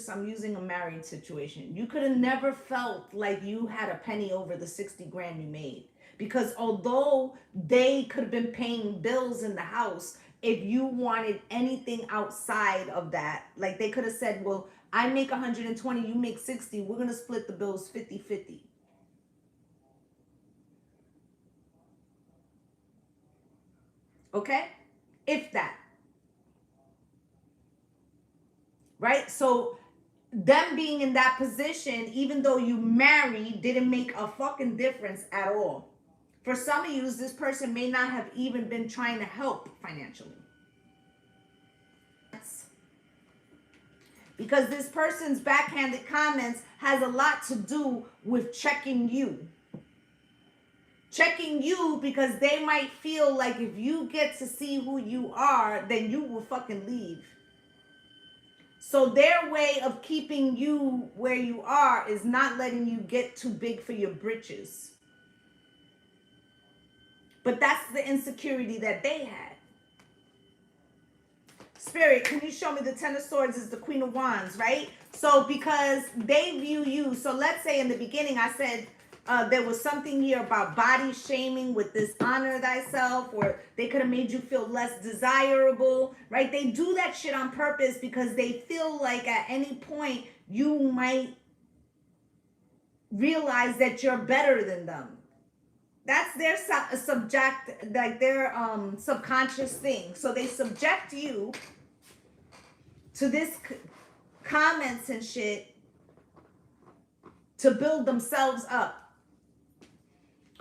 I'm using a married situation. You could have never felt like you had a penny over the 60 grand you made. Because although they could have been paying bills in the house, if you wanted anything outside of that, like they could have said, well, I make 120, you make 60, we're going to split the bills 50-50. Okay? If that. Right? So them being in that position, even though you married, didn't make a fucking difference at all. For some of you, this person may not have even been trying to help financially. Because this person's backhanded comments has a lot to do with checking you. Checking you because they might feel like if you get to see who you are, then you will fucking leave. So their way of keeping you where you are is not letting you get too big for your britches. But that's the insecurity that they had. Spirit, can you show me the Ten of Swords is the Queen of Wands, right? So because they view you, so let's say in the beginning I said there was something here about body shaming with this honor thyself, or they could have made you feel less desirable, right? They do that shit on purpose because they feel like at any point you might realize that you're better than them. That's their subconscious thing. So they subject you to this comments and shit to build themselves up.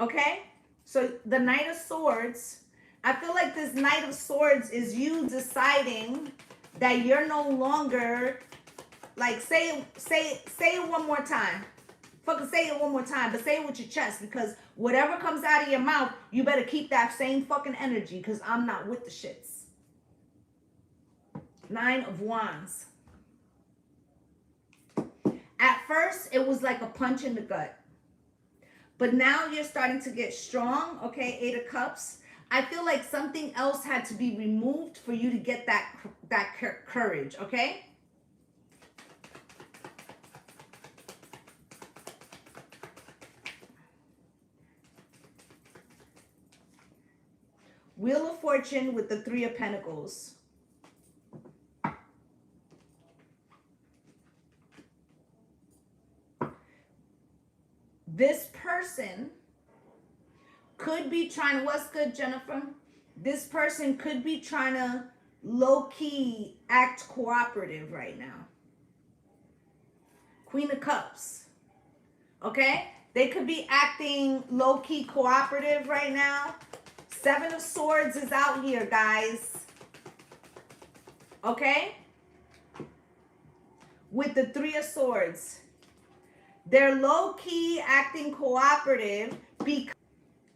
Okay? So the Knight of Swords, I feel like this Knight of Swords is you deciding that you're no longer, like, say it one more time. Fucking say it one more time, but say it with your chest, because whatever comes out of your mouth, you better keep that same fucking energy, because I'm not with the shits. 9 of Wands. At first, it was like a punch in the gut. But now you're starting to get strong, okay? 8 of Cups. I feel like something else had to be removed for you to get that courage, okay? Wheel of Fortune with the 3 of Pentacles. This person could be trying to, what's good, Jennifer? This person could be trying to low-key act cooperative right now. Queen of Cups. Okay? They could be acting low-key cooperative right now. 7 of Swords is out here, guys. Okay? With the 3 of Swords. They're low-key acting cooperative because,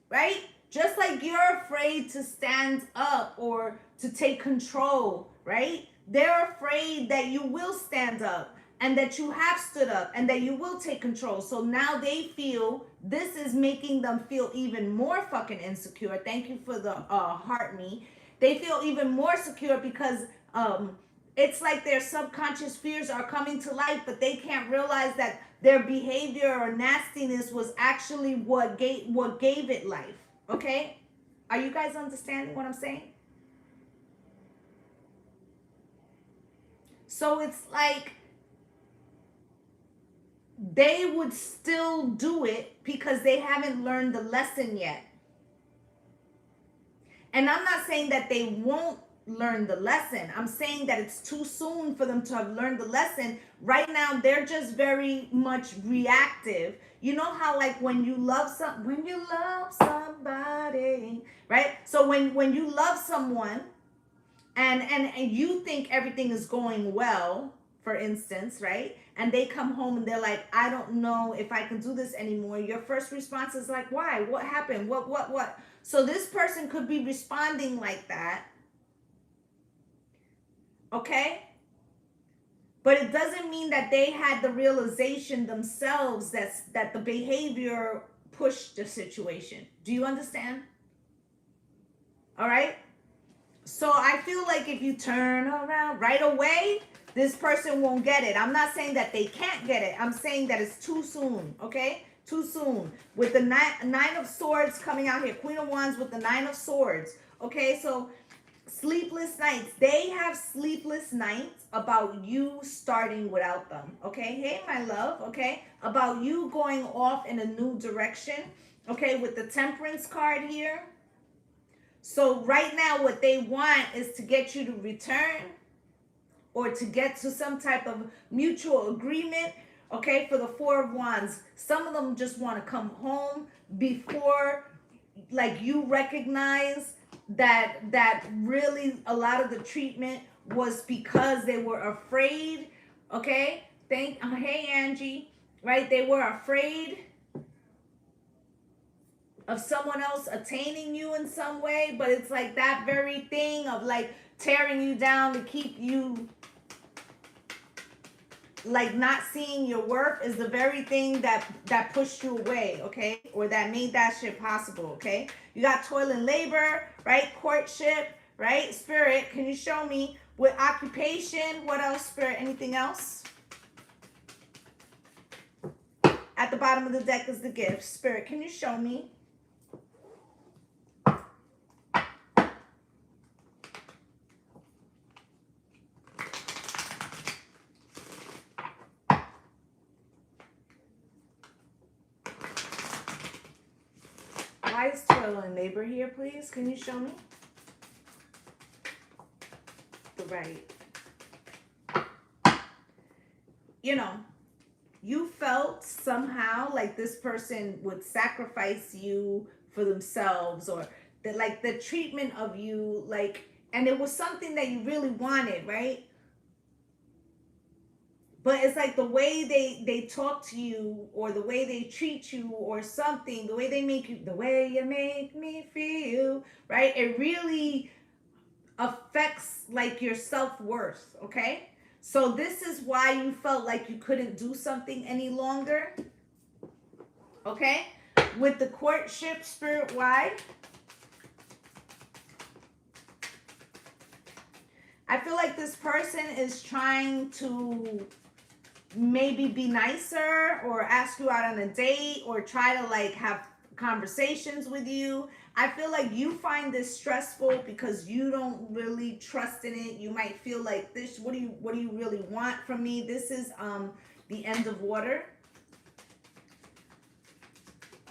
right? Just like you're afraid to stand up or to take control, right? They're afraid that you will stand up and that you have stood up and that you will take control. So now they feel, this is making them feel even more fucking insecure. Thank you for the heart me. They feel even more secure because it's like their subconscious fears are coming to life, but they can't realize that their behavior or nastiness was actually what gave it life. Okay? Are you guys understanding what I'm saying? So it's like they would still do it because they haven't learned the lesson yet. And I'm not saying that they won't learn the lesson. I'm saying that it's too soon for them to have learned the lesson. Right now, they're just very much reactive. You know how, like, when you love somebody, right? So when you love someone and you think everything is going well, for instance, right? And they come home and they're like, I don't know if I can do this anymore. Your first response is like, why? What happened? What? So this person could be responding like that. Okay? But it doesn't mean that they had the realization themselves that the behavior pushed the situation. Do you understand? All right? So I feel like if you turn around right away, this person won't get it. I'm not saying that they can't get it. I'm saying that it's too soon, okay? Too soon. With the nine of Swords coming out here, Queen of Wands with the 9 of Swords, okay? So sleepless nights. They have sleepless nights about you starting without them, okay? Hey, my love, okay? About you going off in a new direction, okay? With the Temperance card here. So right now what they want is to get you to return or to get to some type of mutual agreement, okay, for the 4 of Wands. Some of them just want to come home before, like, you recognize that really a lot of the treatment was because they were afraid, okay? Hey, Angie, right? They were afraid of someone else attaining you in some way, but it's like that very thing of like tearing you down to keep you like not seeing your worth is the very thing that pushed you away, okay? Or that made that shit possible, okay? You got toil and labor, right? Courtship, right? Spirit, can you show me with occupation? What else, Spirit? Anything else? At the bottom of the deck is the gift. Spirit, can you show me? Why is toil and labor here, please? Can you show me? The right. You know, you felt somehow like this person would sacrifice you for themselves, or that like the treatment of you, like, and it was something that you really wanted, right? But it's like the way they talk to you, or the way they treat you, or something, the way they make you, the way you make me feel, right? It really affects like your self-worth, okay? So this is why you felt like you couldn't do something any longer, okay? With the courtship spirit wide, I feel like this person is trying to maybe be nicer, or ask you out on a date, or try to like have conversations with you. I feel like you find this stressful because you don't really trust in it. You might feel like this, what do you really want from me? This is the End of Water.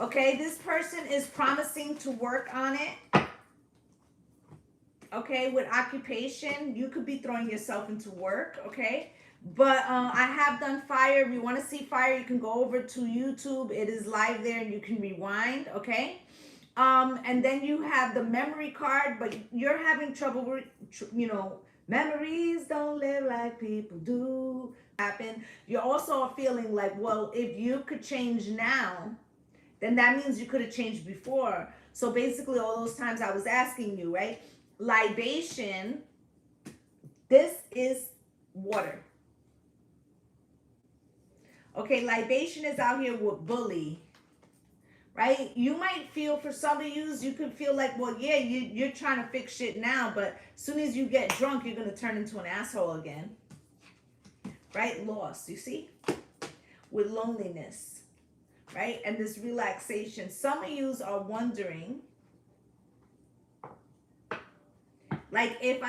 Okay, this person is promising to work on it. Okay, with occupation, you could be throwing yourself into work, okay? But I have done fire. If you want to see fire, you can go over to YouTube. It is live there, and you can rewind, okay? And then you have the memory card, but you're having trouble with, memories don't live like people do. Happen. You're also feeling like, well, if you could change now, then that means you could have changed before. So basically, all those times I was asking you, right? Libation, this is water. Okay, libation is out here with bully, right? You might feel, for some of you could feel like, well, yeah, you're trying to fix shit now, but as soon as you get drunk, you're going to turn into an asshole again, right? Loss, you see? With loneliness, right? And this relaxation. Some of you are wondering, like, if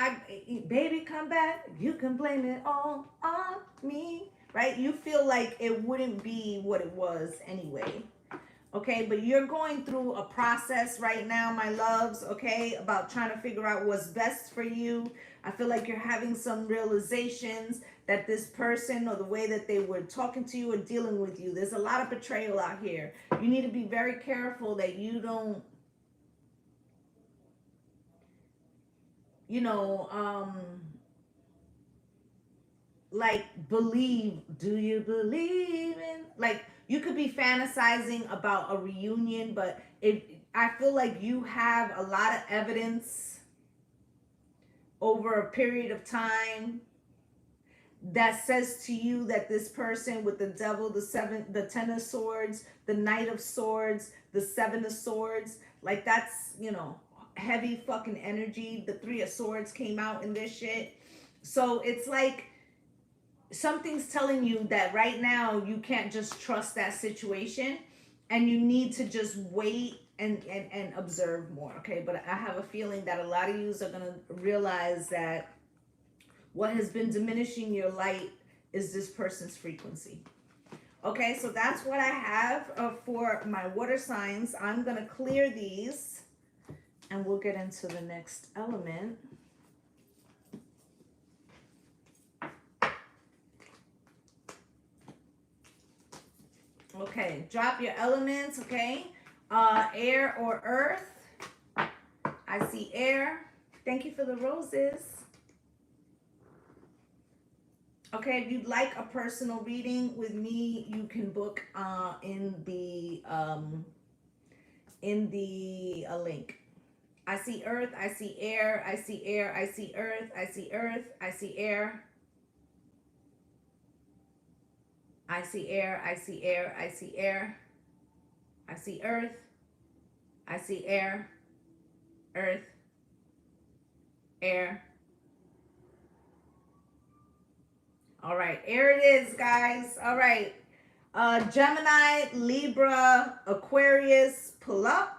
baby, come back, you can blame it all on me, right? You feel like it wouldn't be what it was anyway. Okay, but you're going through a process right now, my loves, okay, about trying to figure out what's best for you. I feel like you're having some realizations that this person, or the way that they were talking to you or dealing with you, there's a lot of betrayal out here. You need to be very careful that you don't, like, believe. Do you believe in, like, you could be fantasizing about a reunion, but I feel like you have a lot of evidence over a period of time that says to you that this person with the devil, the 10 of swords, the knight of swords, the 7 of swords, like, that's, heavy fucking energy. The 3 of swords came out in this shit. So it's like something's telling you that right now you can't just trust that situation, and you need to just wait and observe more, okay? But I have a feeling that a lot of you are going to realize that what has been diminishing your light is this person's frequency. Okay, so that's what I have for my water signs. I'm going to clear these, and we'll get into the next element. Okay, drop your elements, okay? Air or earth. I see air. Thank you for the roses. Okay, if you'd like a personal reading with me, you can book in the link. I see earth, I see air, I see air, I see earth, I see earth, I see air. I see air, I see air, I see air. I see earth, I see air, earth, air. All right, air it is, guys. All right. Gemini, Libra, Aquarius, pull up.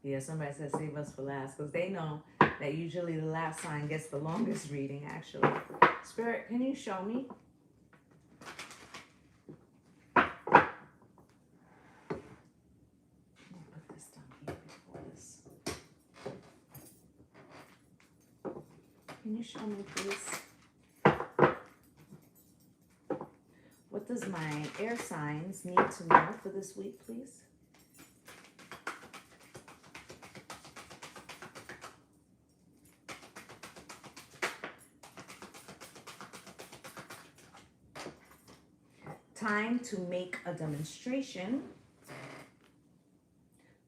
Yeah, somebody said save us for last, because they know that usually the last sign gets the longest reading, actually. Spirit, can you show me? Put this down here before this. Can you show me, please? does my air signs need to know for this week, please? Time to make a demonstration.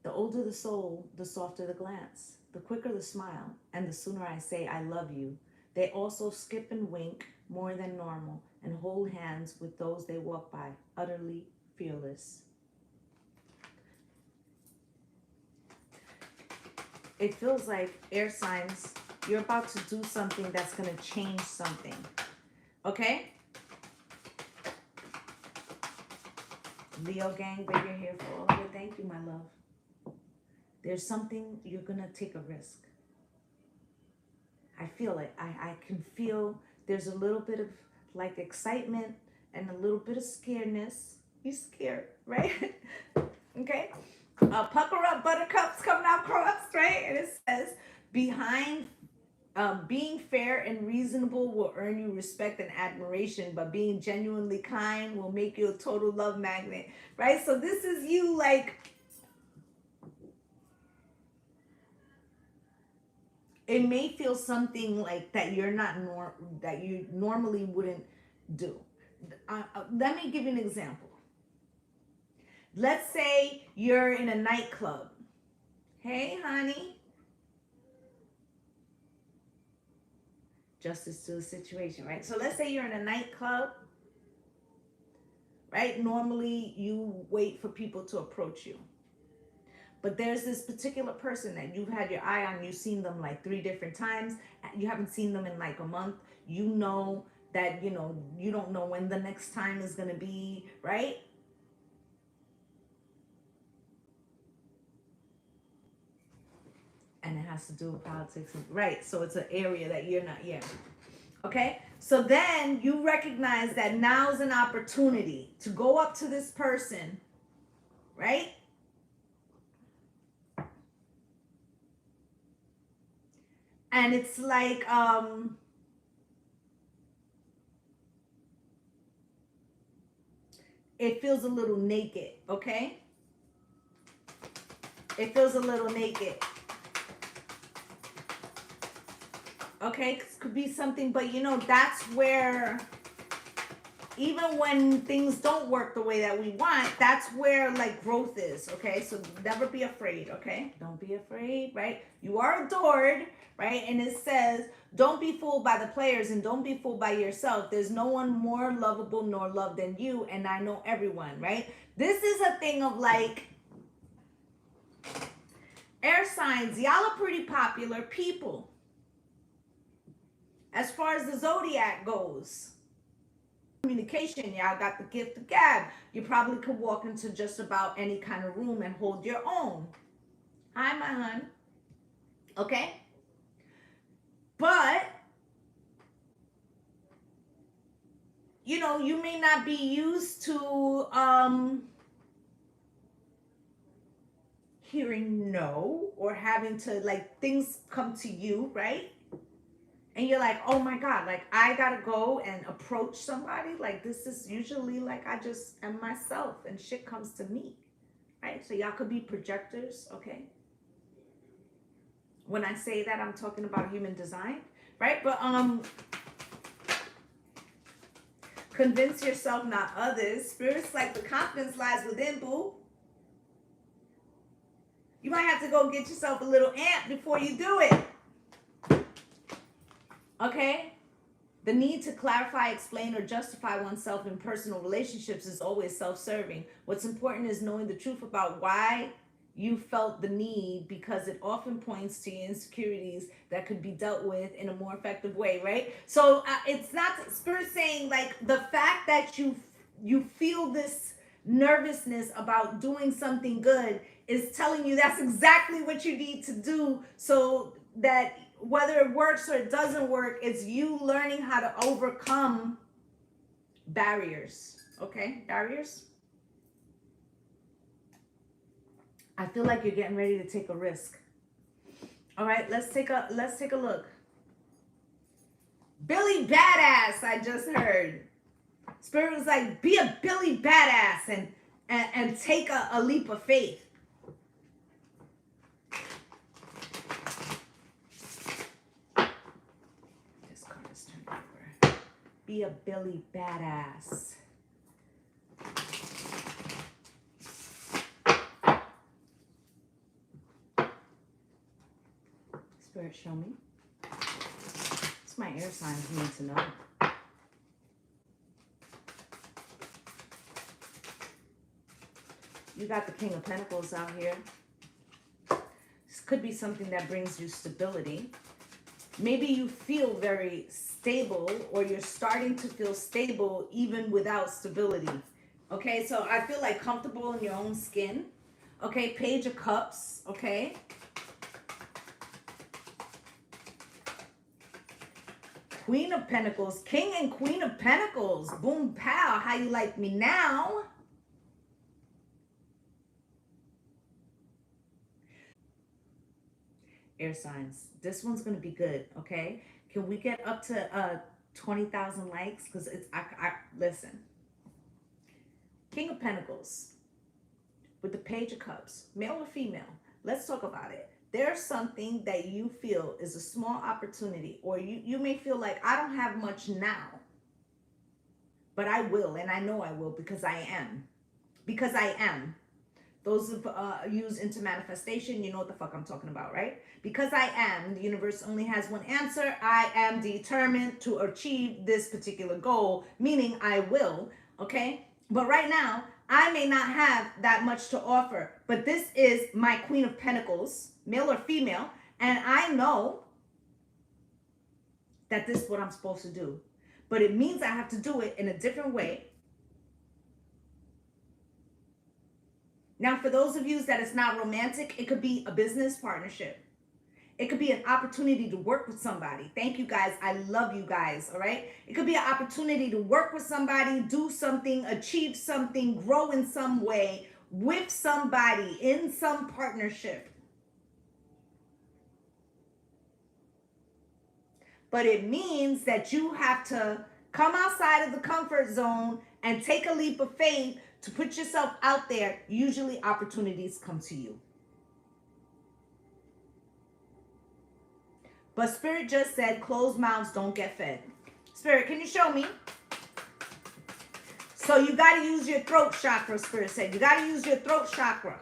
The older the soul, the softer the glance, the quicker the smile, and the sooner I say I love you. They also skip and wink more than normal and hold hands with those they walk by, utterly fearless. It feels like, air signs, you're about to do something that's going to change something. Okay? Leo gang, but you're here for all of it. Thank you, my love. There's something, you're going to take a risk. I feel it. I can feel there's a little bit of like excitement and a little bit of scaredness. You're scared, right? Okay? Pucker up, buttercups coming out crops, right? And it says, behind being fair and reasonable will earn you respect and admiration, but being genuinely kind will make you a total love magnet, right? So this is you like, it may feel something like that you're not that you normally wouldn't do. Let me give you an example. Let's say you're in a nightclub. Hey, honey. Justice to the situation, right? So let's say you're in a nightclub, right? Normally you wait for people to approach you. But there's this particular person that you've had your eye on. You've seen them like 3 different times. You haven't seen them in like a month. You know that, you don't know when the next time is going to be, right? And it has to do with politics, right? So it's an area that you're not, yeah. Okay? So then you recognize that now's an opportunity to go up to this person, right? And it's like, it feels a little naked, okay? It feels a little naked. Okay, it could be something, but that's where, even when things don't work the way that we want, that's where like growth is, okay? So never be afraid, okay? Don't be afraid, right? You are adored, right? And it says, don't be fooled by the players and don't be fooled by yourself. There's no one more lovable nor loved than you, and I know everyone, right? This is a thing of like, air signs, y'all are pretty popular people. As far as the zodiac goes, communication, y'all got the gift of gab. You probably could walk into just about any kind of room and hold your own. Hi, my hun. Okay? But, you may not be used to hearing no or having to, like, things come to you, right? And you're like, oh my God, like I gotta go and approach somebody. Like this is usually like I just am myself and shit comes to me, right? So y'all could be projectors, okay? When I say that, I'm talking about human design, right? But convince yourself, not others. Spirit's like the confidence lies within, boo. You might have to go get yourself a little amp before you do it. Okay? The need to clarify, explain, or justify oneself in personal relationships is always self-serving. What's important is knowing the truth about why you felt the need, because it often points to your insecurities that could be dealt with in a more effective way, right? So it's not Spirit saying like the fact that you feel this nervousness about doing something good is telling you that's exactly what you need to do, so that whether it works or it doesn't work, it's you learning how to overcome barriers. Okay, barriers. I feel like you're getting ready to take a risk. All right, let's take a look. Billy Badass, I just heard. Spirit was like, be a Billy badass and take a leap of faith. This card is turned over. Be a Billy badass. Spirit, show me. It's my air signs need to know. You got the King of Pentacles out here. This could be something that brings you stability. Maybe you feel very stable, or you're starting to feel stable even without stability. Okay, so I feel like comfortable in your own skin. Okay, Page of Cups, okay? Queen of Pentacles, King and Queen of Pentacles. Boom, pow, how you like me now? Air signs. This one's going to be good, okay? Can we get up to 20,000 likes? Because it's, listen. King of Pentacles with the Page of Cups, male or female. Let's talk about it. There's something that you feel is a small opportunity, or you may feel like, I don't have much now, but I will, and I know I will because I am. Because I am. Those who use into manifestation, you know what the fuck I'm talking about, right? Because I am, the universe only has one answer. I am determined to achieve this particular goal, meaning I will, okay? But right now, I may not have that much to offer, but this is my Queen of Pentacles, male or female, and I know that this is what I'm supposed to do. But it means I have to do it in a different way. Now, for those of you that it's not romantic, it could be a business partnership. It could be an opportunity to work with somebody. Thank you guys. I love you guys, all right? It could be an opportunity to work with somebody, do something, achieve something, grow in some way with somebody in some partnership. But it means that you have to come outside of the comfort zone and take a leap of faith to put yourself out there. Usually opportunities come to you. But Spirit just said, closed mouths don't get fed. Spirit, can you show me? So you got to use your throat chakra, Spirit said. You got to use your throat chakra.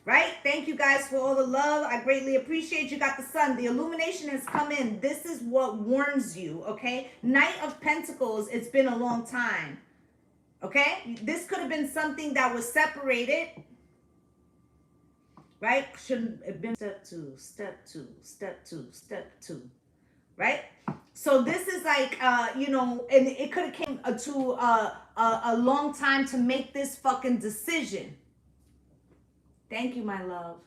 Right? Thank you guys for all the love. I greatly appreciate you. Got the sun. The illumination has come in. This is what warms you, okay? Knight of Pentacles, it's been a long time. Okay? This could have been something that was separated. Right? Shouldn't have been step two, step two, step two, step two. Right? So this is like, you know, and it could have came to a long time to make this fucking decision. Thank you, my love.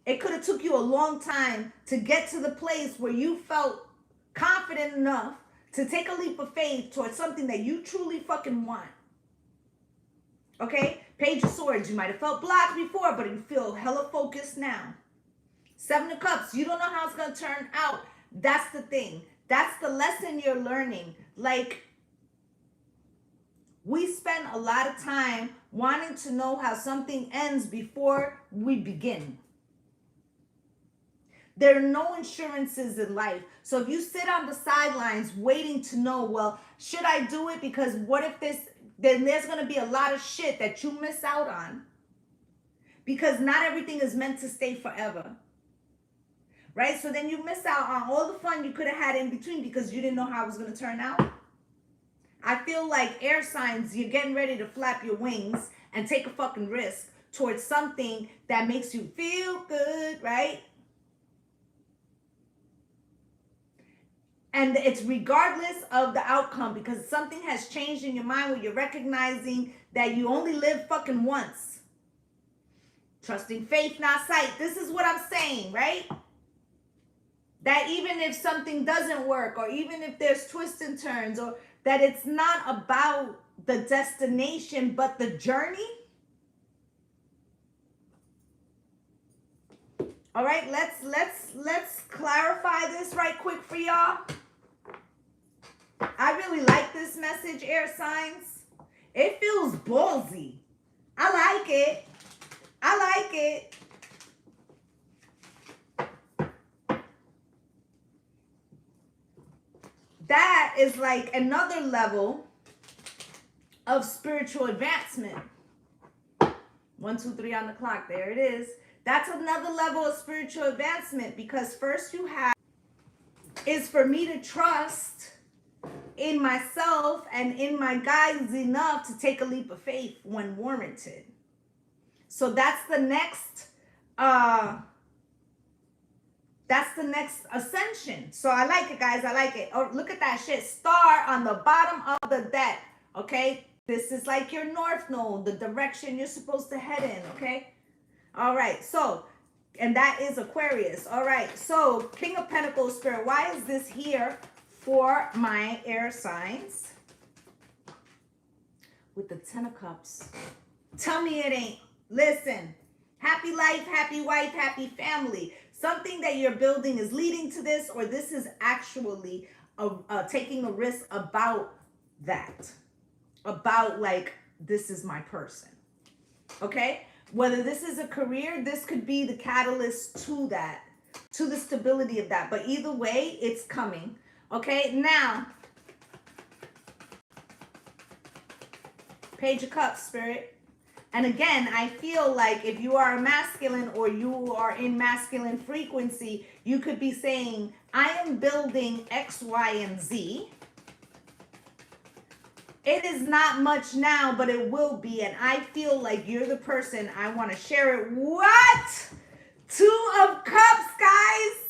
It could have took you a long time to get to the place where you felt confident enough to take a leap of faith towards something that you truly fucking want. Okay? Page of Swords, you might have felt blocked before, but you feel hella focused now. Seven of Cups, you don't know how it's going to turn out. That's the thing. That's the lesson you're learning. Like, we spend a lot of time wanting to know how something ends before we begin. There are no insurances in life. So if you sit on the sidelines waiting to know, well, should I do it? Because what if this, then there's going to be a lot of shit that you miss out on. Because not everything is meant to stay forever. Right? So then you miss out on all the fun you could have had in between because you didn't know how it was going to turn out. I feel like air signs, you're getting ready to flap your wings and take a fucking risk towards something that makes you feel good, right? And it's regardless of the outcome, because something has changed in your mind where you're recognizing that you only live fucking once. Trusting faith, not sight. This is what I'm saying, right? That even if something doesn't work, or even if there's twists and turns, or that it's not about the destination, but the journey. All right, let's clarify this right quick for y'all. I message, air signs? It feels ballsy. I like it. I like it. That is like another level of spiritual advancement. 1, 2, 3 on the clock. There it is. That's another level of spiritual advancement, because first you have is for me to trust in myself and in my guides enough to take a leap of faith when warranted. So that's the next ascension. So I like it, guys. I like it. Oh, look at that shit. Star on the bottom of the deck. Okay. This is like your north node, the direction you're supposed to head in. Okay. All right. So, and that is Aquarius. All right. So King of Pentacles, Spirit, why is this here for my air signs? With the 10 of Cups. Tell me it ain't. Listen. Happy life, happy wife, happy family. Something that you're building is leading to this, or this is actually taking a risk about that. About like, this is my person. Okay? Whether this is a career, this could be the catalyst to that, to the stability of that. But either way, it's coming. Okay? Now, Page of Cups, Spirit. And again, I feel like if you are a masculine or you are in masculine frequency, you could be saying, I am building X, Y, and Z. It is not much now, but it will be. And I feel like you're the person I want to share it. What? 2 of Cups, guys.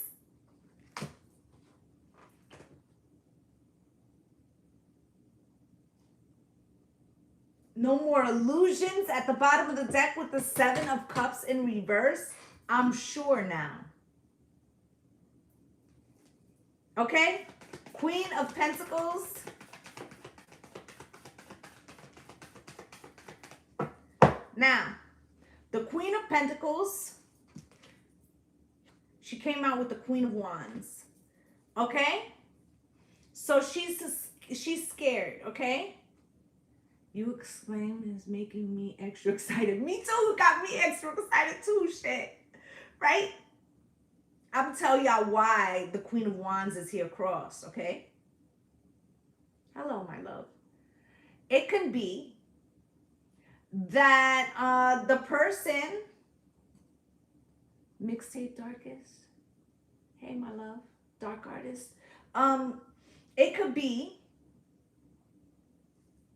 No more illusions at the bottom of the deck with the 7 of Cups in reverse. I'm sure now. Okay? Queen of Pentacles. Now, the Queen of Pentacles, she came out with the Queen of Wands. Okay? So she's scared, okay? You exclaim is making me extra excited. Me too. Got me extra excited too. Shit. Right? I'm telling y'all why the Queen of Wands is here across. Okay? Hello, my love. It can be that the person, mixtape darkest. Hey, my love. Dark artist. It could be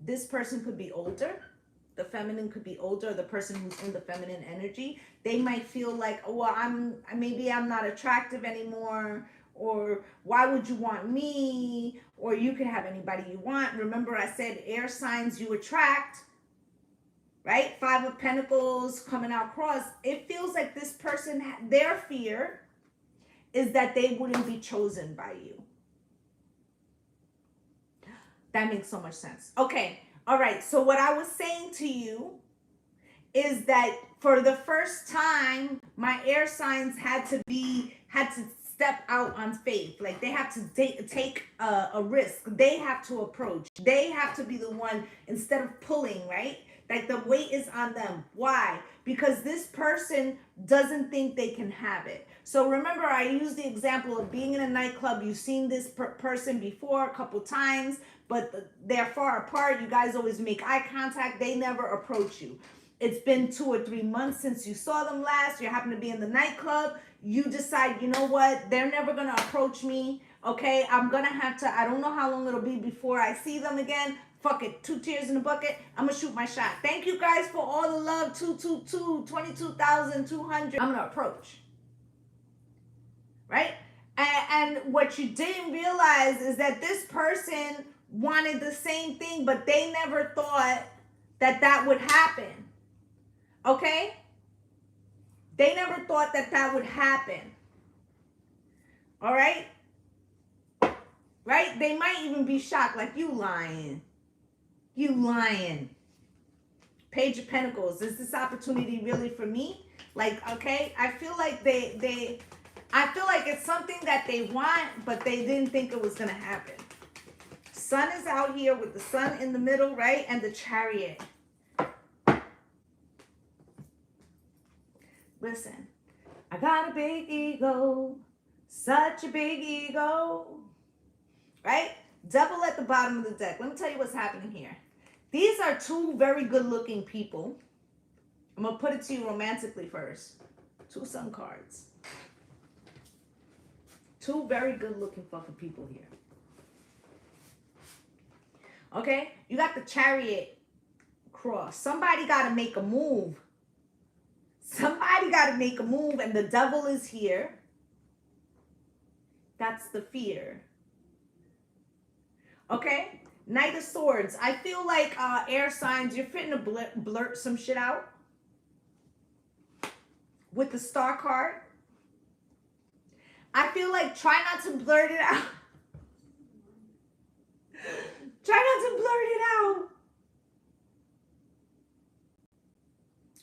this person could be older. The feminine could be older. The person who's in the feminine energy, they might feel like, oh, well, maybe I'm not attractive anymore, or why would you want me? Or you can have anybody you want. Remember, I said air signs you attract, right? 5 of Pentacles coming out cross. It feels like this person, their fear is that they wouldn't be chosen by you. That makes so much sense. Okay. All right. So what I was saying to you is that for the first time, my air signs had to step out on faith. Like they have to take a risk. They have to approach. They have to be the one instead of pulling, right? Like the weight is on them. Why? Because this person doesn't think they can have it. So remember, I used the example of being in a nightclub. You've seen this person before a couple times, but they're far apart. You guys always make eye contact. They never approach you. It's been 2 or 3 months since you saw them last. You happen to be in the nightclub. You decide, you know what? They're never going to approach me. Okay, I'm going to have to, I don't know how long it'll be before I see them again. Fuck it, 2 tears in the bucket. I'm going to shoot my shot. Thank you guys for all the love. 22,200. I'm going to approach. Right? And what you didn't realize is that this person wanted the same thing, but they never thought that that would happen. Okay? They never thought that that would happen. All right? Right? They might even be shocked, like, you lying. You lying. Page of Pentacles. Is this opportunity really for me? Like, okay, I feel like I feel like it's something that they want, but they didn't think it was going to happen. sun is out here with the sun in the middle, right? And the Chariot. Listen, I got a big ego, such a big ego, right? Devil at the bottom of the deck. Let me tell you what's happening here. These are two very good-looking people. I'm going to put it to you romantically first. Two sun cards. Two very good-looking fucking people here. Okay? You got the Chariot cross. Somebody got to make a move. Somebody got to make a move, and the devil is here. That's the fear. Okay? Knight of Swords. I feel like air signs, you're fitting to blurt some shit out. With the Star card. I feel like try not to blurt it out. Try not to blurt it out.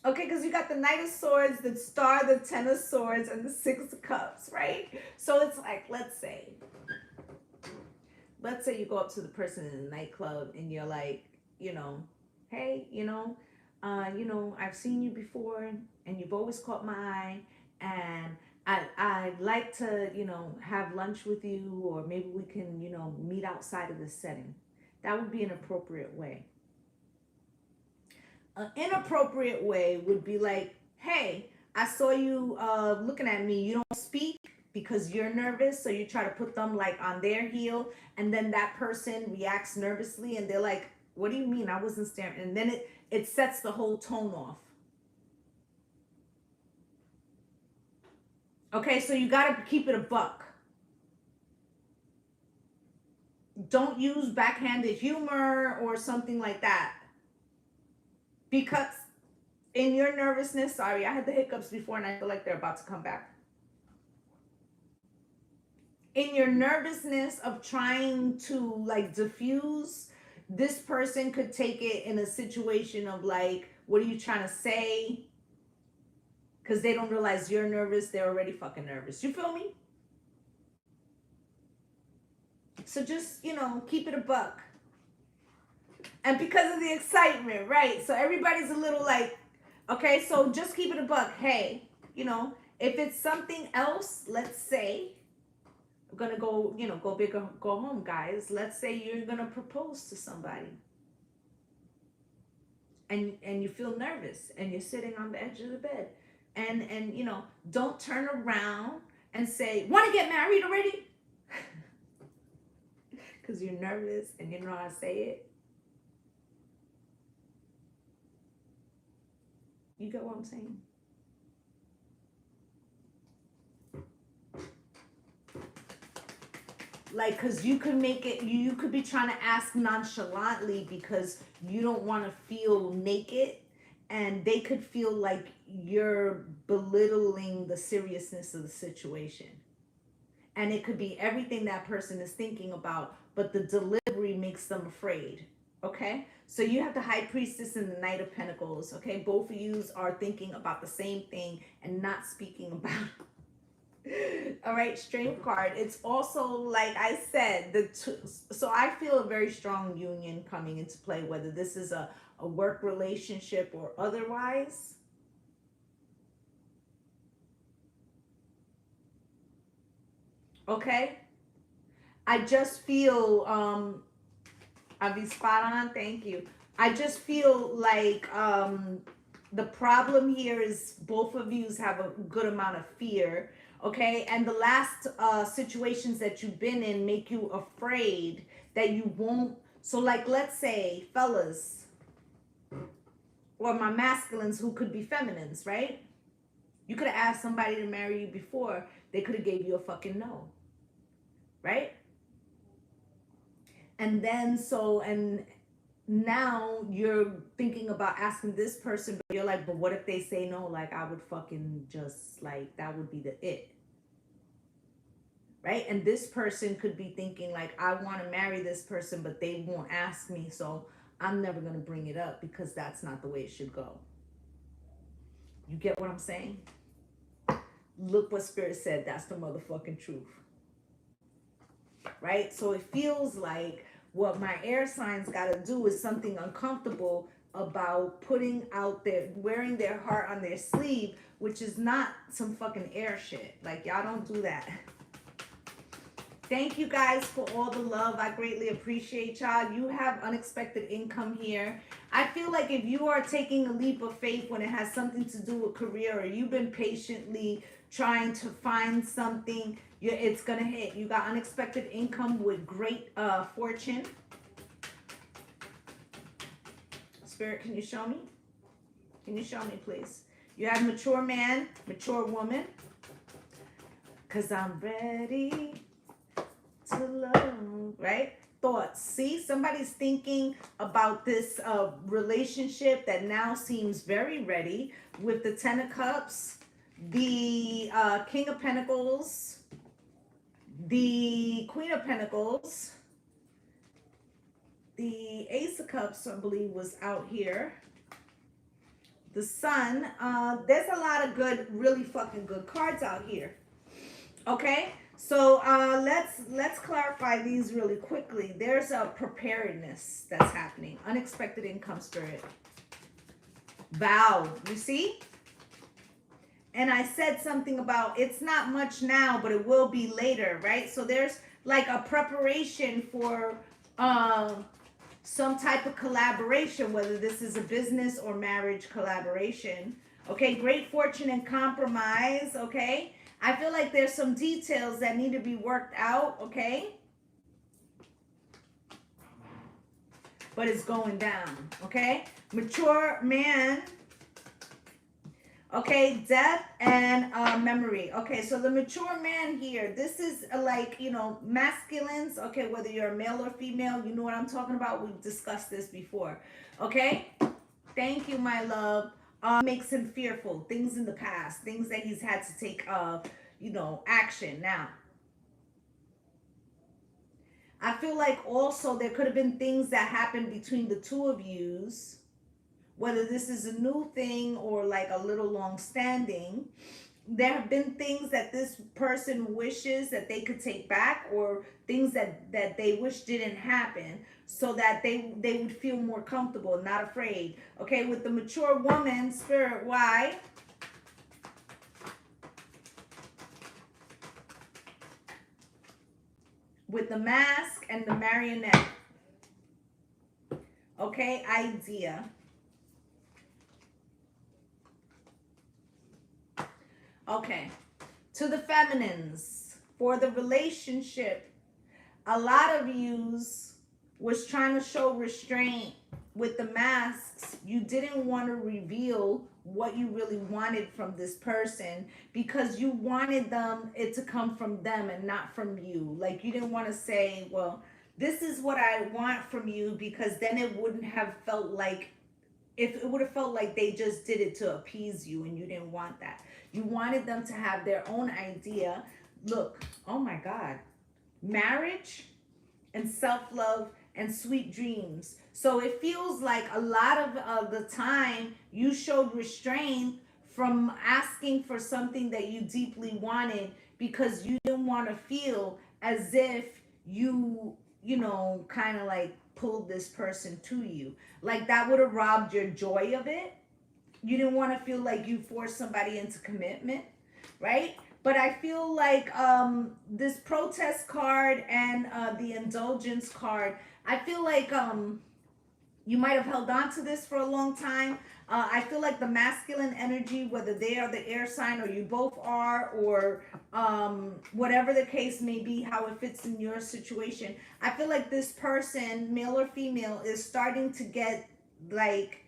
Okay, because you got the Knight of Swords, the Star, the Ten of Swords, and the Six of Cups, right? So it's like, let's say you go up to the person in the nightclub and you're like, hey, I've seen you before and you've always caught my eye, and I'd like to, have lunch with you, or maybe we can, meet outside of this setting. That would be an appropriate way. An inappropriate way would be like, hey, I saw you looking at me. You don't speak because you're nervous, so you try to put them like on their heel, and then that person reacts nervously and they're like, what do you mean? I wasn't staring. And then it sets the whole tone off. Okay, so you got to keep it a buck. Don't use backhanded humor or something like that. Because in your nervousness, sorry, I had the hiccups before and I feel like they're about to come back. In your nervousness of trying to like diffuse, this person could take it in a situation of like, what are you trying to say? Because they don't realize you're nervous. They're already fucking nervous. You feel me? So just, keep it a buck. And because of the excitement, right? So everybody's a little like, okay, so just keep it a buck. Hey, if it's something else, let's say, I'm going to go, go big or go home, guys. Let's say you're going to propose to somebody. And you feel nervous and you're sitting on the edge of the bed. And don't turn around and say, want to get married already? Because you're nervous and you know how to say it. You get what I'm saying? Like, because you could make it, you could be trying to ask nonchalantly because you don't want to feel naked, and they could feel like you're belittling the seriousness of the situation. And it could be everything that person is thinking about, but the delivery makes them afraid. Okay, so you have the High Priestess and the Knight of Pentacles. Okay, both of you are thinking about the same thing and not speaking about it. All right, Strength card. It's also, like I said, so I feel a very strong union coming into play, whether this is a work relationship or otherwise. Okay, I just feel I'll be spot on. Thank you. I just feel like the problem here is both of you have a good amount of fear. Okay. And the last situations that you've been in make you afraid that you won't. So like, let's say fellas or my masculines who could be feminines, right? You could have asked somebody to marry you before. They could have gave you a fucking no. Right? And then and now you're thinking about asking this person, but you're like, but what if they say no? Like, I would fucking just like, that would be the it. Right? And this person could be thinking like, I want to marry this person, but they won't ask me. So I'm never going to bring it up because that's not the way it should go. You get what I'm saying? Look what Spirit said. That's the motherfucking truth. Right? So it feels like What my air signs got to do is something uncomfortable about putting out their, wearing their heart on their sleeve, which is not some fucking air shit. Like, y'all don't do that. Thank you guys for all the love. I greatly appreciate y'all. You have unexpected income here. I feel like if you are taking a leap of faith when it has something to do with career, or you've been patiently trying to find something, it's going to hit. You got unexpected income with great fortune. Spirit, can you show me? Can you show me, please? You have mature man, mature woman. Because I'm ready to love, right? Thoughts. See, somebody's thinking about this relationship that now seems very ready, with the Ten of Cups, the King of Pentacles, the Queen of Pentacles, the Ace of Cups, I believe, was out here. The Sun. There's a lot of good, really fucking good cards out here. Okay, so let's clarify these really quickly. There's a preparedness that's happening. Unexpected income, Spirit. Vow. You see? And I said something about it's not much now, but it will be later, right? So there's like a preparation for some type of collaboration, whether this is a business or marriage collaboration. Okay, great fortune and compromise. Okay, I feel like there's some details that need to be worked out. Okay, but it's going down. Okay, mature man. Okay, death and memory. Okay, so the mature man here, this is like, you know, masculines. Okay, whether you're a male or female, you know what I'm talking about. We've discussed this before. Okay, thank you, my love. Makes him fearful. Things in the past, things that he's had to take, you know, action. Now, I feel like also there could have been things that happened between the two of yous, whether this is a new thing or like a little long standing. There have been things that this person wishes that they could take back, or things that they wish didn't happen, so that they would feel more comfortable, not afraid. Okay, with the mature woman, Spirit, why? With the mask and the marionette. Okay, idea. Okay, to the feminines, for the relationship, a lot of yous was trying to show restraint with the masks. You didn't want to reveal what you really wanted from this person, because you wanted it to come from them and not from you. Like, you didn't want to say, well, this is what I want from you, because then it wouldn't have felt like, if it would have felt like they just did it to appease you, and you didn't want that. You wanted them to have their own idea. Look, oh my God, marriage and self-love and sweet dreams. So it feels like a lot of the time you showed restraint from asking for something that you deeply wanted, because you didn't want to feel as if you know, kind of like pulled this person to you. Like, that would have robbed your joy of it. You didn't want to feel like you forced somebody into commitment, right? But I feel like this protest card and the indulgence card, I feel like you might have held on to this for a long time. I feel like the masculine energy, whether they are the air sign or you both are, or whatever the case may be, how it fits in your situation, I feel like this person, male or female, is starting to get like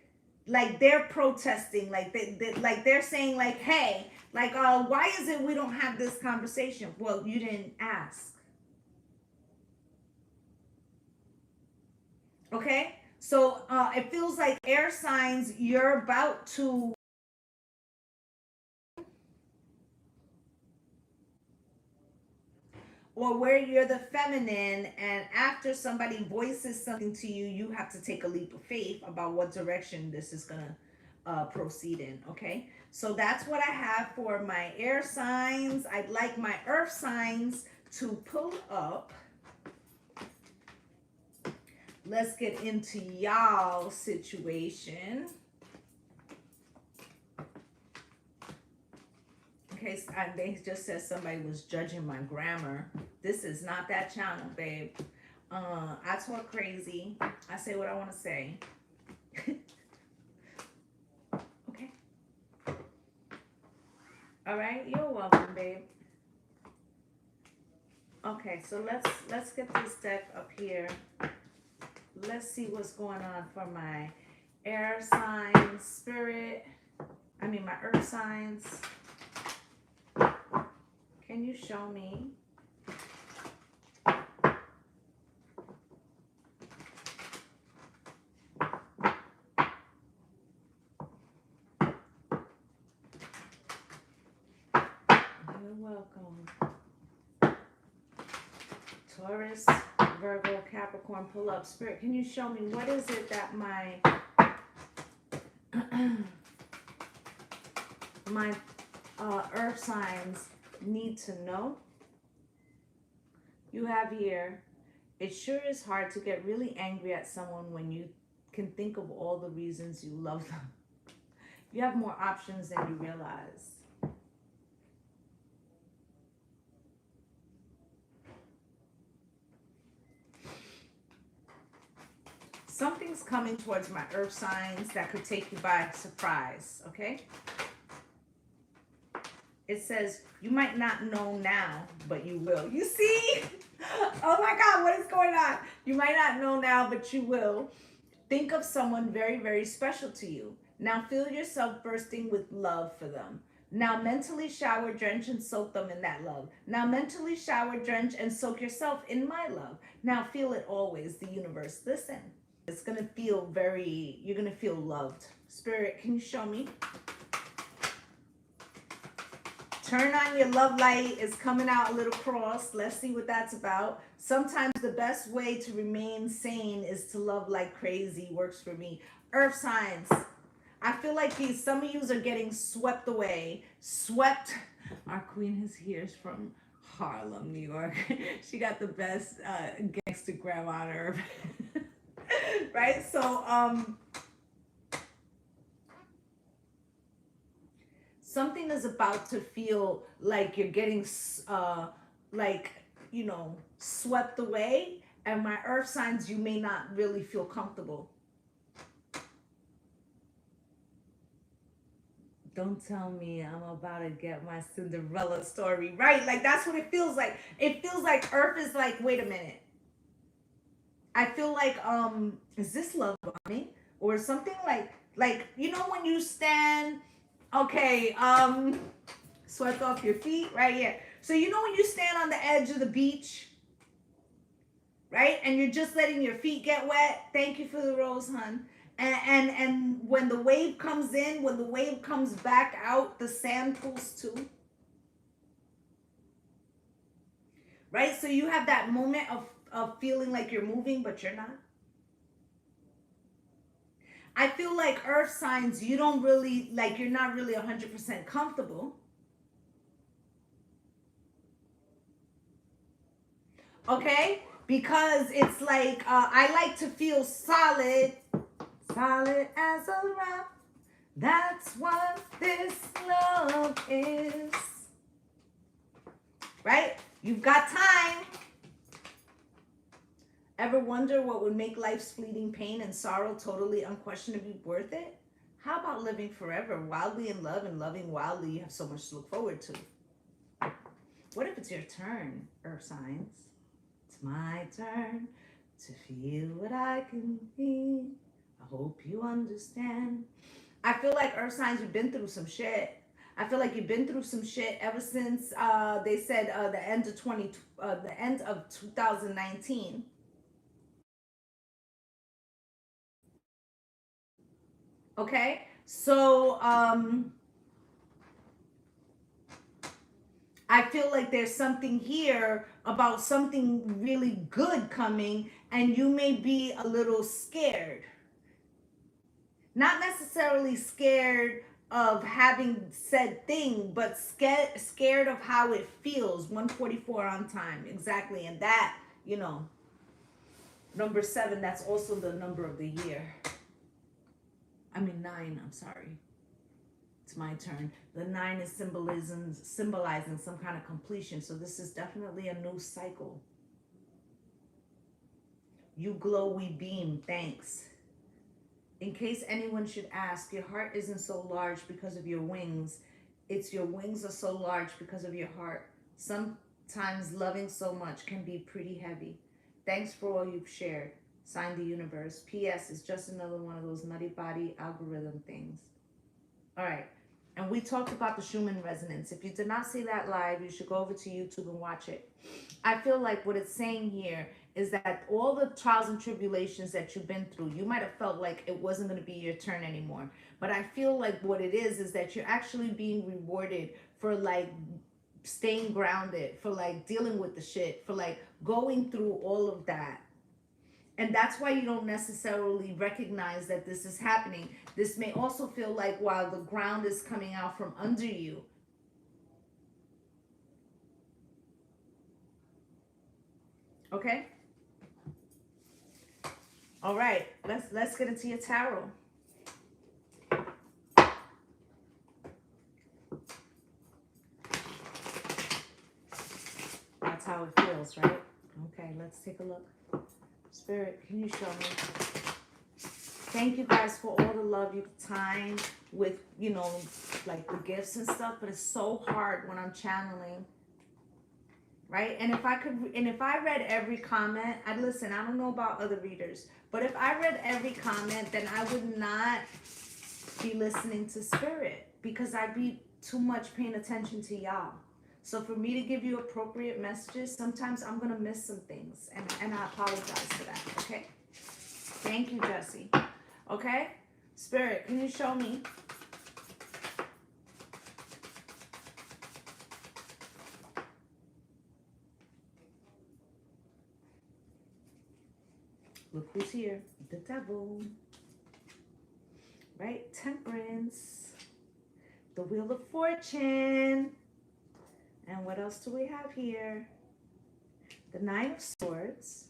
they're protesting, like they're saying like, hey, like, why is it we don't have this conversation? Well, you didn't ask. Okay, so it feels like air signs, you're about to, or where you're the feminine, and after somebody voices something to you, you have to take a leap of faith about what direction this is gonna proceed in. Okay, so that's what I have for my air signs. I'd like my earth signs to pull up let's get into y'all situation. In case they just said somebody was judging my grammar. This is not that channel, babe. I talk crazy. I say what I want to say. Okay. All right. You're welcome, babe. Okay, so let's get this deck up here. Let's see what's going on for my air signs, spirit. I mean my earth signs. Can you show me? You're welcome. Taurus, Virgo, Capricorn, pull up. Spirit, can you show me what is it that my my earth signs need to know? You have here, it sure is hard to get really angry at someone when you can think of all the reasons you love them. You have more options than you realize. Something's coming towards my earth signs that could take you by surprise, okay? It says, you might not know now, but you will. You see? Oh my God, what is going on? You might not know now, but you will. Think of someone very, very special to you. Now feel yourself bursting with love for them. Now mentally shower, drench, and soak them in that love. Now mentally shower, drench, and soak yourself in my love. Now feel it always, the universe. Listen. It's going to feel you're going to feel loved. Spirit, can you show me? Turn on your love light. It's coming out a little cross. Let's see what that's about. Sometimes the best way to remain sane is to love like crazy. Works for me. Earth signs. I feel like some of you are getting swept away. Swept. Our queen is here from Harlem, New York. She got the best gangster grandma on earth. Right? So, something is about to feel like you're getting, swept away. And my earth signs, you may not really feel comfortable. Don't tell me I'm about to get my Cinderella story, right? Like, that's what it feels like. It feels like earth is like, wait a minute. I feel like, is this love bombing? Or something like, you know, when you stand, okay, swept off your feet, right here. So you know when you stand on the edge of the beach, right? And you're just letting your feet get wet. Thank you for the rose, hun. And when the wave comes in, when the wave comes back out, the sand pulls too. Right? So you have that moment of feeling like you're moving, but you're not. I feel like earth signs, you don't really, like, you're not really 100% comfortable. Okay? Because it's like, I like to feel solid as a rock. That's what this love is. Right? You've got time. Ever wonder what would make life's fleeting pain and sorrow totally unquestionably worth it? How about living forever, wildly in love, and loving wildly? You have so much to look forward to. What if it's your turn, earth signs? It's my turn to feel what I can feel. I hope you understand. I feel like earth signs, you've been through some shit. I feel like you've been through some shit ever since they said the end of 2019. Okay, so I feel like there's something here about something really good coming, and you may be a little scared. Not necessarily scared of having said thing, but scared of how it feels. 144 on time, exactly. And that, you know, Number 7, that's also the number of the year. I mean 9, I'm sorry. It's my turn. The 9 is symbolizing some kind of completion. So this is definitely a new cycle. You glow, we beam. Thanks. In case anyone should ask, your heart isn't so large because of your wings. It's your wings are so large because of your heart. Sometimes loving so much can be pretty heavy. Thanks for all you've shared. Signed, the universe. P.S. It's just another one of those nutty body algorithm things. All right. And we talked about the Schumann resonance. If you did not see that live, you should go over to YouTube and watch it. I feel like what it's saying here is that all the trials and tribulations that you've been through, you might have felt like it wasn't going to be your turn anymore. But I feel like what it is that you're actually being rewarded for like staying grounded, for like dealing with the shit, for like going through all of that. And that's why you don't necessarily recognize that this is happening. This may also feel like while the ground is coming out from under you. Okay? All right, let's get into your tarot. That's how it feels, right? Okay, let's take a look. Spirit, can you show me? Thank you guys for all the love, your time with, you know, like the gifts and stuff, but it's so hard when I'm channeling, right? And if I read every comment, I'd listen, I don't know about other readers, but if I read every comment, then I would not be listening to Spirit because I'd be too much paying attention to y'all. So for me to give you appropriate messages, sometimes I'm going to miss some things. And I apologize for that, okay? Thank you, Jesse. Okay? Spirit, can you show me? Look who's here. The devil. Right? Temperance. The Wheel of Fortune. And what else do we have here? The Nine of Swords,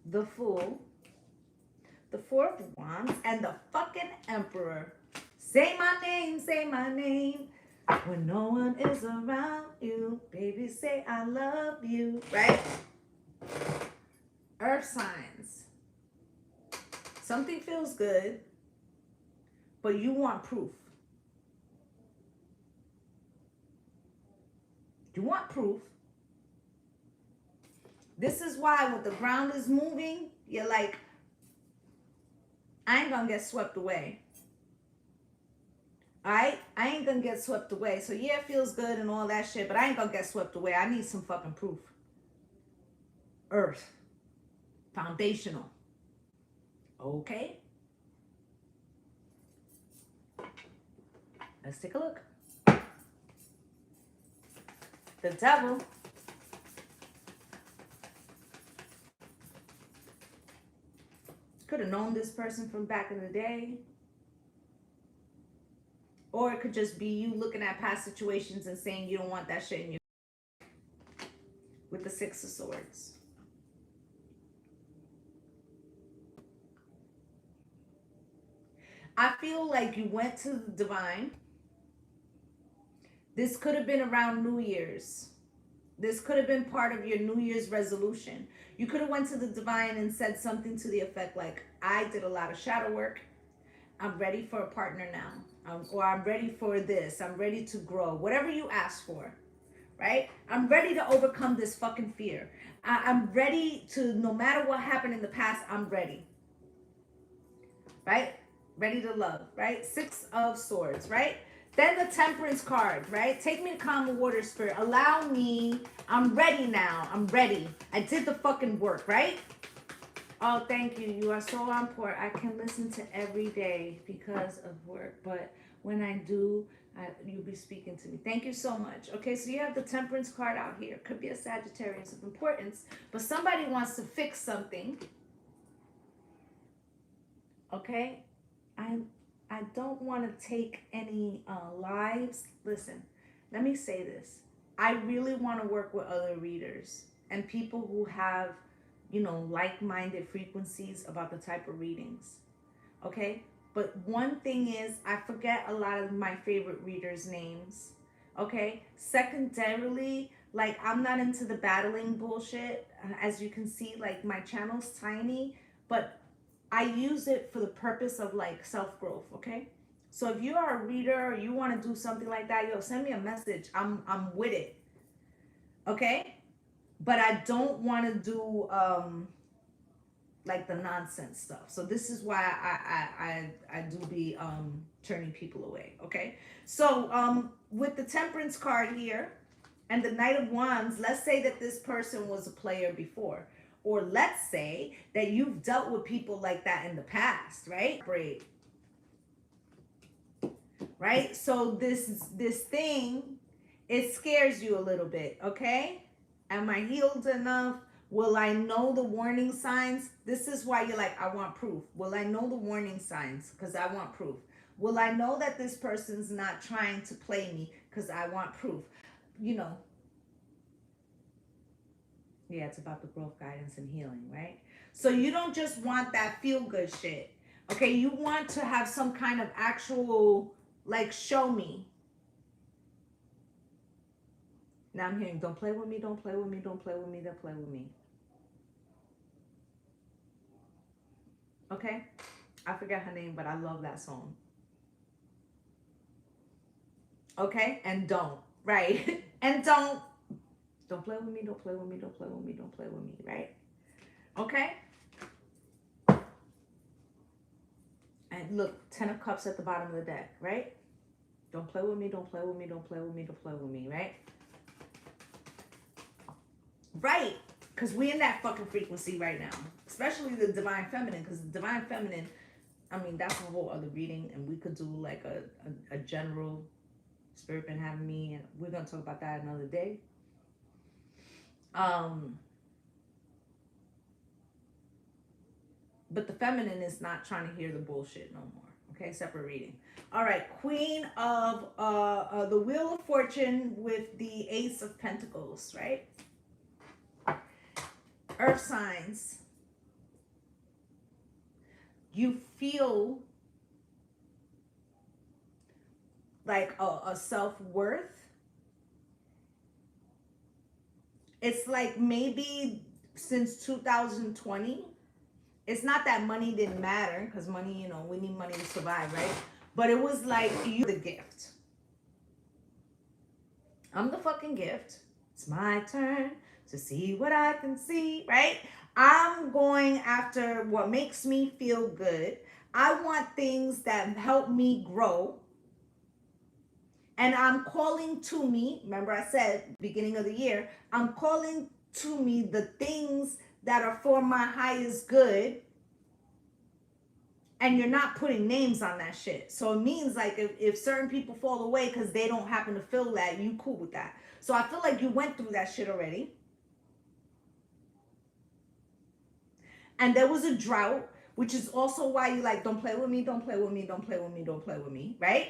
the Fool, the Four of Wands, and the fucking Emperor. Say my name, when no one is around you. Baby, say I love you, right? Earth signs. Something feels good, but you want proof. You want proof. This is why when the ground is moving, you're like, I ain't gonna get swept away. Alright? I ain't gonna get swept away. So yeah, it feels good and all that shit, but I ain't gonna get swept away. I need some fucking proof. Earth. Foundational. Okay? Let's take a look. The devil. Could have known this person from back in the day. Or it could just be you looking at past situations and saying you don't want that shit in your with the Six of Swords. I feel like you went to the divine. This could have been around New Year's. This could have been part of your New Year's resolution. You could have went to the divine and said something to the effect like, I did a lot of shadow work. I'm ready for a partner now. Or I'm ready for this. I'm ready to grow. Whatever you ask for, right? I'm ready to overcome this fucking fear. I'm ready to, no matter what happened in the past, I'm ready. Right? Ready to love, right? Six of Swords, right? Then the Temperance card, right? Take me to calm water, Spirit. Allow me. I'm ready now. I'm ready. I did the fucking work, right? Oh, thank you. You are so on point. I can listen to every day because of work. But when I do, you'll be speaking to me. Thank you so much. Okay, so you have the Temperance card out here. Could be a Sagittarius of importance. But somebody wants to fix something. Okay? I don't want to take any lives. Listen, let me say this. I really want to work with other readers and people who have you know, like-minded frequencies about the type of readings. Okay? But one thing is, I forget a lot of my favorite readers' names. Okay? Secondarily, like, I'm not into the battling bullshit. As you can see, like, my channel's tiny, but I use it for the purpose of, like, self-growth. Okay? So if you are a reader or you want to do something like that, yo, send me a message. I'm with it. Okay? But I don't want to do like the nonsense stuff. So this is why I do be turning people away. Okay? So with the Temperance card here and the Knight of Wands, let's say that this person was a player before. Or let's say that you've dealt with people like that in the past, right? Great. Right? So this thing, it scares you a little bit, okay? Am I healed enough? Will I know the warning signs? This is why you're like, I want proof. Will I know the warning signs? Because I want proof. Will I know that this person's not trying to play me? Because I want proof. You know, yeah, it's about the growth, guidance, and healing, right? So you don't just want that feel-good shit, okay? You want to have some kind of actual, like, show me. Now I'm hearing, don't play with me, don't play with me, don't play with me, don't play with me. Okay? I forget her name, but I love that song. Okay? And don't, right? And don't play with me, don't play with me, don't play with me, don't play with me, right? Okay? And look, 10 of Cups at the bottom of the deck, right? Don't play with me, don't play with me, don't play with me, don't play with me, right? Right, because we're in that fucking frequency right now. Especially the Divine Feminine, because the Divine Feminine, I mean, that's a whole other reading, and we could do like a general Spirit been having me, and we're going to talk about that another day. But the feminine is not trying to hear the bullshit no more. Okay, separate reading. All right, Queen of the Wheel of Fortune with the Ace of Pentacles, right? Earth signs. You feel like a self-worth. It's like maybe since 2020, it's not that money didn't matter, because money, you know, we need money to survive, right? But it was like, you the gift. I'm the fucking gift. It's my turn to see what I can see, right? I'm going after what makes me feel good. I want things that help me grow. And I'm calling to me, remember I said, beginning of the year, I'm calling to me the things that are for my highest good. And you're not putting names on that shit. So it means like if certain people fall away because they don't happen to feel that, you cool with that. So I feel like you went through that shit already. And there was a drought, which is also why you like, don't play with me, don't play with me, don't play with me, don't play with me, right?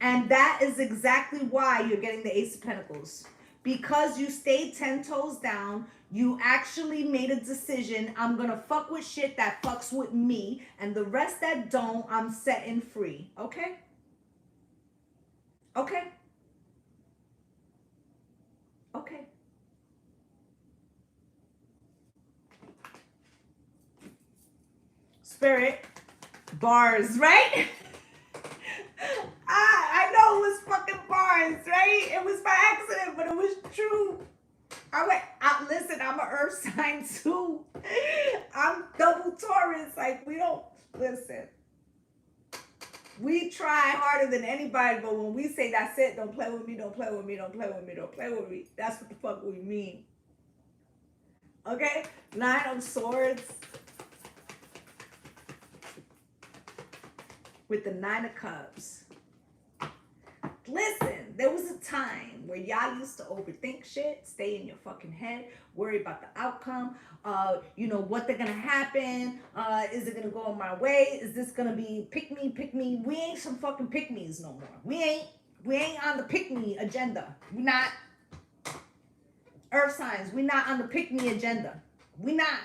And that is exactly why you're getting the Ace of Pentacles. Because you stayed 10 toes down, you actually made a decision. I'm going to fuck with shit that fucks with me. And the rest that don't, I'm setting free. Okay? Okay? Okay. Spirit. Bars, right? I know it was fucking bars, right? It was by accident, but it was true. Listen, I'm an earth sign too. I'm double Taurus. Like, we don't, listen. We try harder than anybody, but when we say that's it, don't play with me, don't play with me, don't play with me, don't play with me, that's what the fuck we mean. Okay? 9 of Swords. With the 9 of Cups. Listen, there was a time where y'all used to overthink shit, stay in your fucking head, worry about the outcome, you know, what they're gonna happen, is it gonna go my way, is this gonna be pick me, we ain't some fucking pick me's no more. We ain't on the pick me agenda. We not. Earth signs, we're not on the pick-me agenda. We not.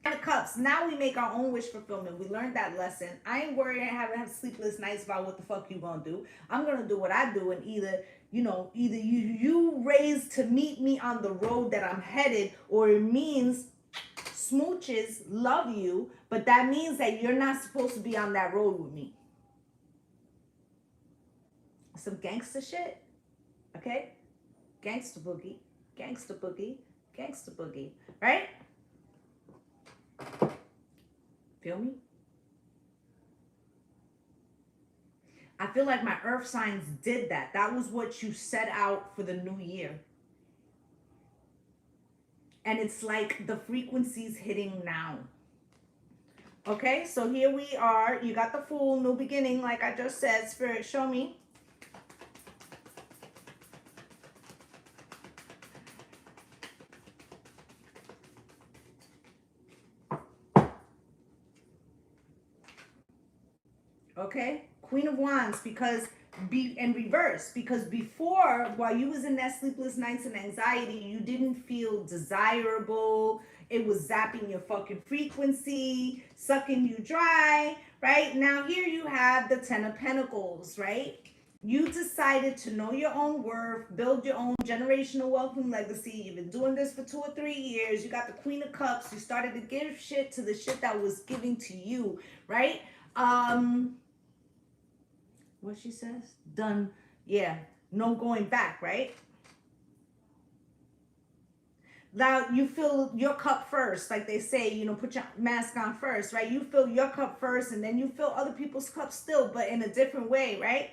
Nine of Cups, now we make our own wish fulfillment. We learned that lesson. I ain't worried and having sleepless nights about what the fuck you gonna do. I'm gonna do what I do, and either you raised to meet me on the road that I'm headed, or it means smooches love you, but that means that you're not supposed to be on that road with me. Some gangster shit, okay? Gangster boogie, gangster boogie, gangster boogie, right? Feel me? I feel like my earth signs did that. That was what you set out for the new year. And it's like the frequency's hitting now. Okay, so here we are. You got the Fool, new beginning, like I just said. Spirit, show me. Okay, Queen of Wands, because in reverse, because before, while you was in that sleepless nights and anxiety, you didn't feel desirable. It was zapping your fucking frequency, sucking you dry, right? Now here you have the Ten of Pentacles, right? You decided to know your own worth, build your own generational wealth and legacy. You've been doing this for 2 or 3 years. You got the Queen of Cups. You started to give shit to the shit that was giving to you, right? What she says? Done. Yeah. No going back, right? Now you fill your cup first, like they say, put your mask on first, right? You fill your cup first, and then you fill other people's cups still, but in a different way, right?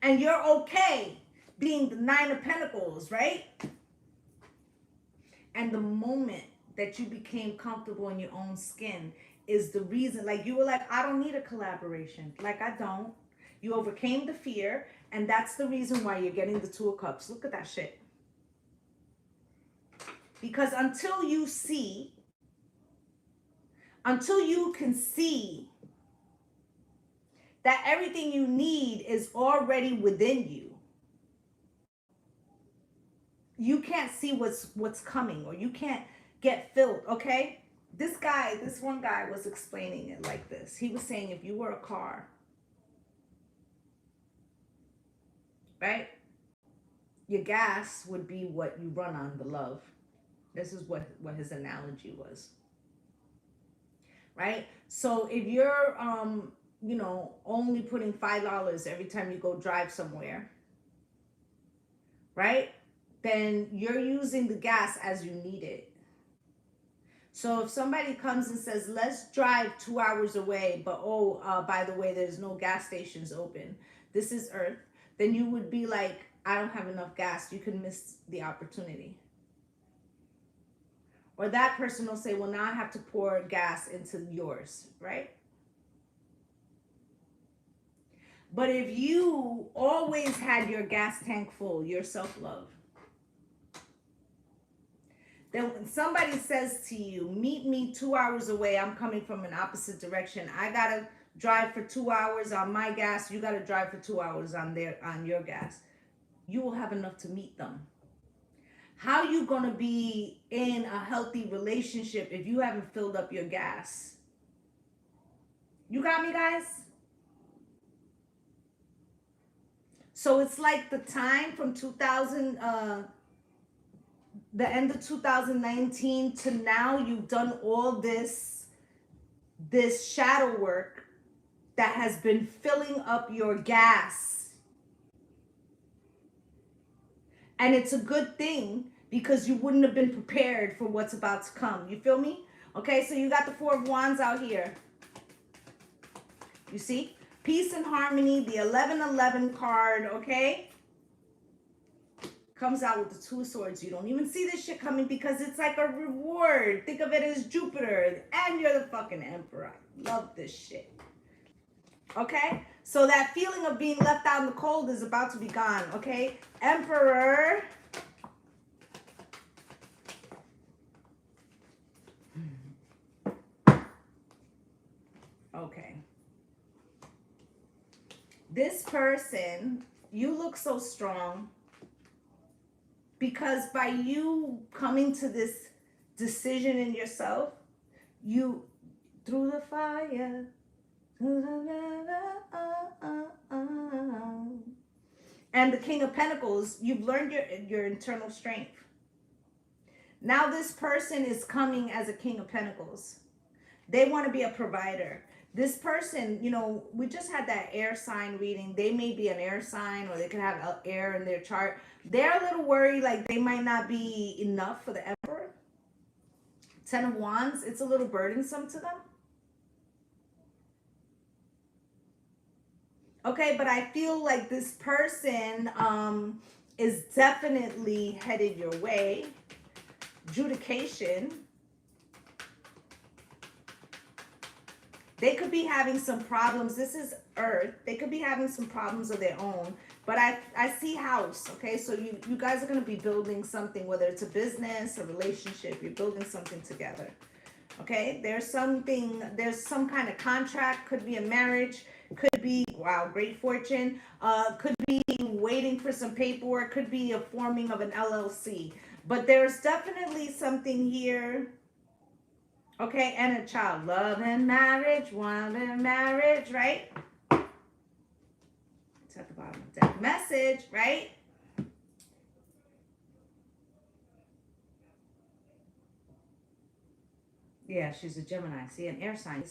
And you're okay being the Nine of Pentacles, right? And the moment that you became comfortable in your own skin is the reason, like you were like, I don't need a collaboration. Like I don't. You overcame the fear, and that's the reason why you're getting the Two of Cups. Look at that shit. Because until you can see that everything you need is already within you, you can't see what's coming, or you can't get filled, okay? This one guy was explaining it like this. He was saying, if you were a car, right? Your gas would be what you run on, the love. This is what his analogy was. Right? So if you're only putting $5 every time you go drive somewhere, right? Then you're using the gas as you need it. So if somebody comes and says, let's drive 2 hours away, but by the way, there's no gas stations open. This is Earth. Then you would be like, I don't have enough gas. You can miss the opportunity. Or that person will say, well, now I have to pour gas into yours, right? But if you always had your gas tank full, your self-love, then when somebody says to you, meet me 2 hours away, I'm coming from an opposite direction. I got to drive for 2 hours on my gas. You got to drive for 2 hours on your gas. You will have enough to meet them. How you going to be in a healthy relationship if you haven't filled up your gas? You got me, guys? So it's like the time from the end of 2019 to now, you've done all this shadow work that has been filling up your gas. And it's a good thing, because you wouldn't have been prepared for what's about to come. You feel me? Okay, so you got the Four of Wands out here. You see? Peace and harmony, the 1111 card, okay? Comes out with the Two of Swords. You don't even see this shit coming, because it's like a reward. Think of it as Jupiter, and you're the fucking Emperor. Love this shit. Okay? So that feeling of being left out in the cold is about to be gone, okay? Emperor. Okay. This person, you look so strong. because by you coming to this decision in yourself, you, through the fire, and the King of Pentacles, you've learned your internal strength. Now this person is coming as a King of Pentacles. They want to be a provider. This person, you know, we just had that air sign reading. They may be an air sign, or they could have air in their chart. They're a little worried like they might not be enough for the Emperor. 10 of Wands, it's a little burdensome to them. Okay, but I feel like this person is definitely headed your way. Judication. They could be having some problems. This is Earth. They could be having some problems of their own. But I see house, okay? So you guys are going to be building something, whether it's a business, a relationship. You're building something together, okay? There's some kind of contract. Could be a marriage. Could be, wow, great fortune. Could be waiting for some paperwork. Could be a forming of an LLC. But there's definitely something here. Okay, and a child. Love and marriage, one and marriage, right? It's at the bottom of that message, right? Yeah, she's a Gemini. See, an air sign.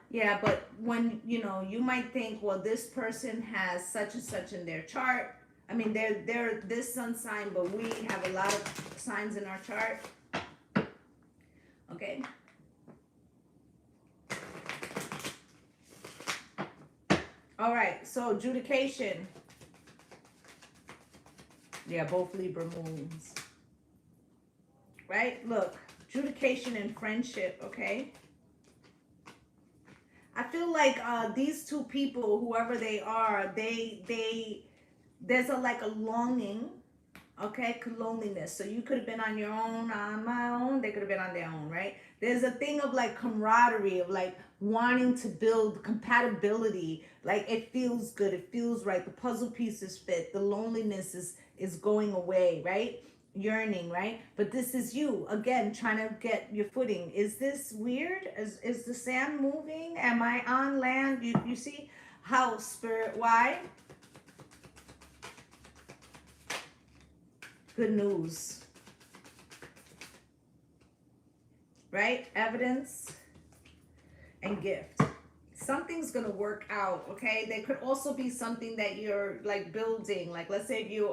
Yeah, but when, you know, you might think, well, this person has such and such in their chart. I mean, they're this sun sign, but we have a lot of signs in our chart. Okay. All right, so judication. Yeah, both Libra moons. Right? Look, judication and friendship, okay? I feel like these two people, whoever they are, there's a longing, okay, loneliness. So you could have been on your own, on my own. They could have been on their own, right? There's a thing of like camaraderie, of like wanting to build compatibility. Like it feels good, it feels right. The puzzle pieces fit. The loneliness is going away, right? Yearning, right? But this is you again trying to get your footing. Is this weird? Is the sand moving? Am I on land? You see? House, spirit, why? Good news, right? Evidence and gift. Something's gonna work out, okay? There could also be something that you're like building. Like let's say you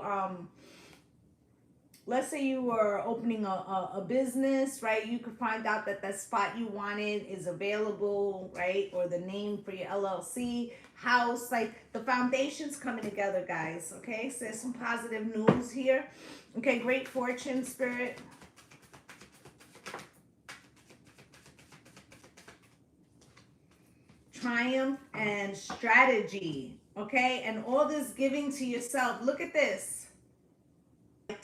were opening a business, right? You could find out that that spot you wanted is available, right? Or the name for your LLC, house, like the foundation's coming together, guys, okay? So there's some positive news here. Okay, great fortune, spirit. Triumph and strategy, okay? And all this giving to yourself. Look at this.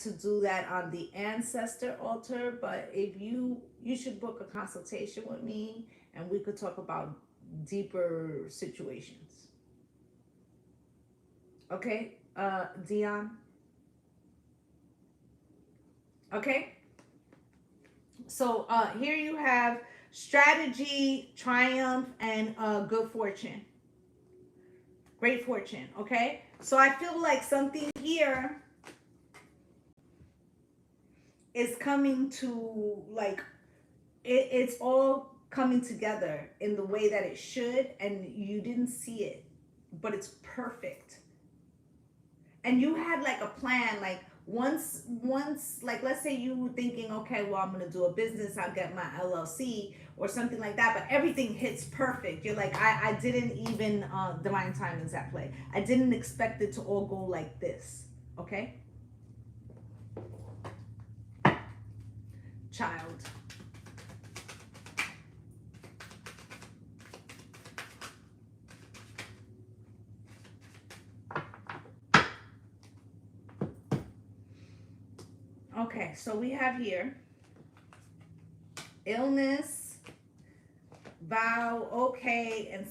To do that on the ancestor altar, but if you should book a consultation with me and we could talk about deeper situations. Okay, Dion. Okay, so here you have strategy, triumph, and good fortune, great fortune. Okay, so I feel like something here is coming to like it's all coming together in the way that it should, and you didn't see it, but it's perfect. And you had like a plan, like once like let's say you were thinking, okay, well, I'm gonna do a business, I'll get my LLC or something like that, but everything hits perfect. You're like, I didn't even divine timing's at play. I didn't expect it to all go like this. Okay, child. Okay, so we have here illness, vow, okay, and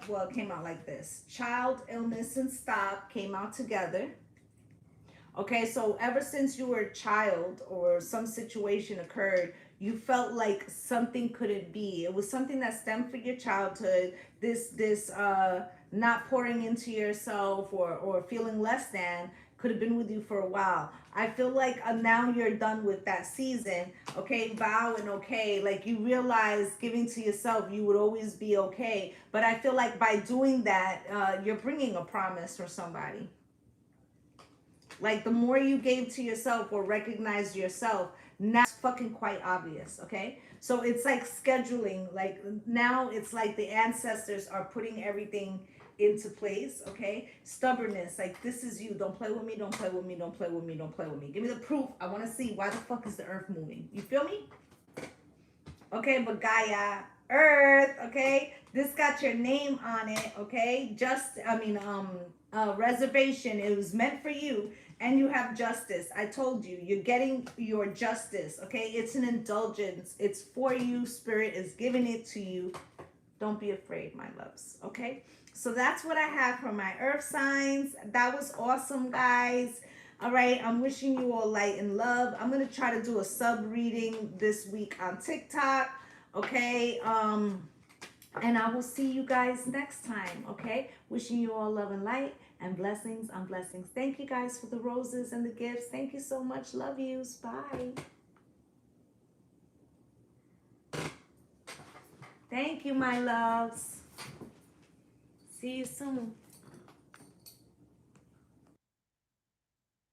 well, it came out like this. Child, illness, and stop came out together. Okay, so ever since you were a child or some situation occurred, you felt like something couldn't be. It was something that stemmed from your childhood. This not pouring into yourself or feeling less than could have been with you for a while. I feel like now you're done with that season. Okay, vow and okay, like you realize giving to yourself, you would always be okay. But I feel like by doing that, you're bringing a promise for somebody. Like the more you gave to yourself or recognized yourself, now it's fucking quite obvious, okay? So it's like scheduling. Like now it's like the ancestors are putting everything into place, okay? Stubbornness, like this is you. Don't play with me, don't play with me, don't play with me, don't play with me. Give me the proof. I want to see why the fuck is the earth moving. You feel me? Okay, but Gaia, Earth, okay? This got your name on it, okay? Reservation. It was meant for you. And you have justice. I told you, you're getting your justice, okay? It's an indulgence. It's for you. Spirit is giving it to you. Don't be afraid, my loves, okay? So that's what I have for my earth signs. That was awesome, guys. All right, I'm wishing you all light and love. I'm going to try to do a sub reading this week on TikTok, okay? And I will see you guys next time, okay? Wishing you all love and light and blessings on blessings. Thank you guys for the roses and the gifts. Thank you so much. Love yous. Bye. Thank you, my loves. See you soon.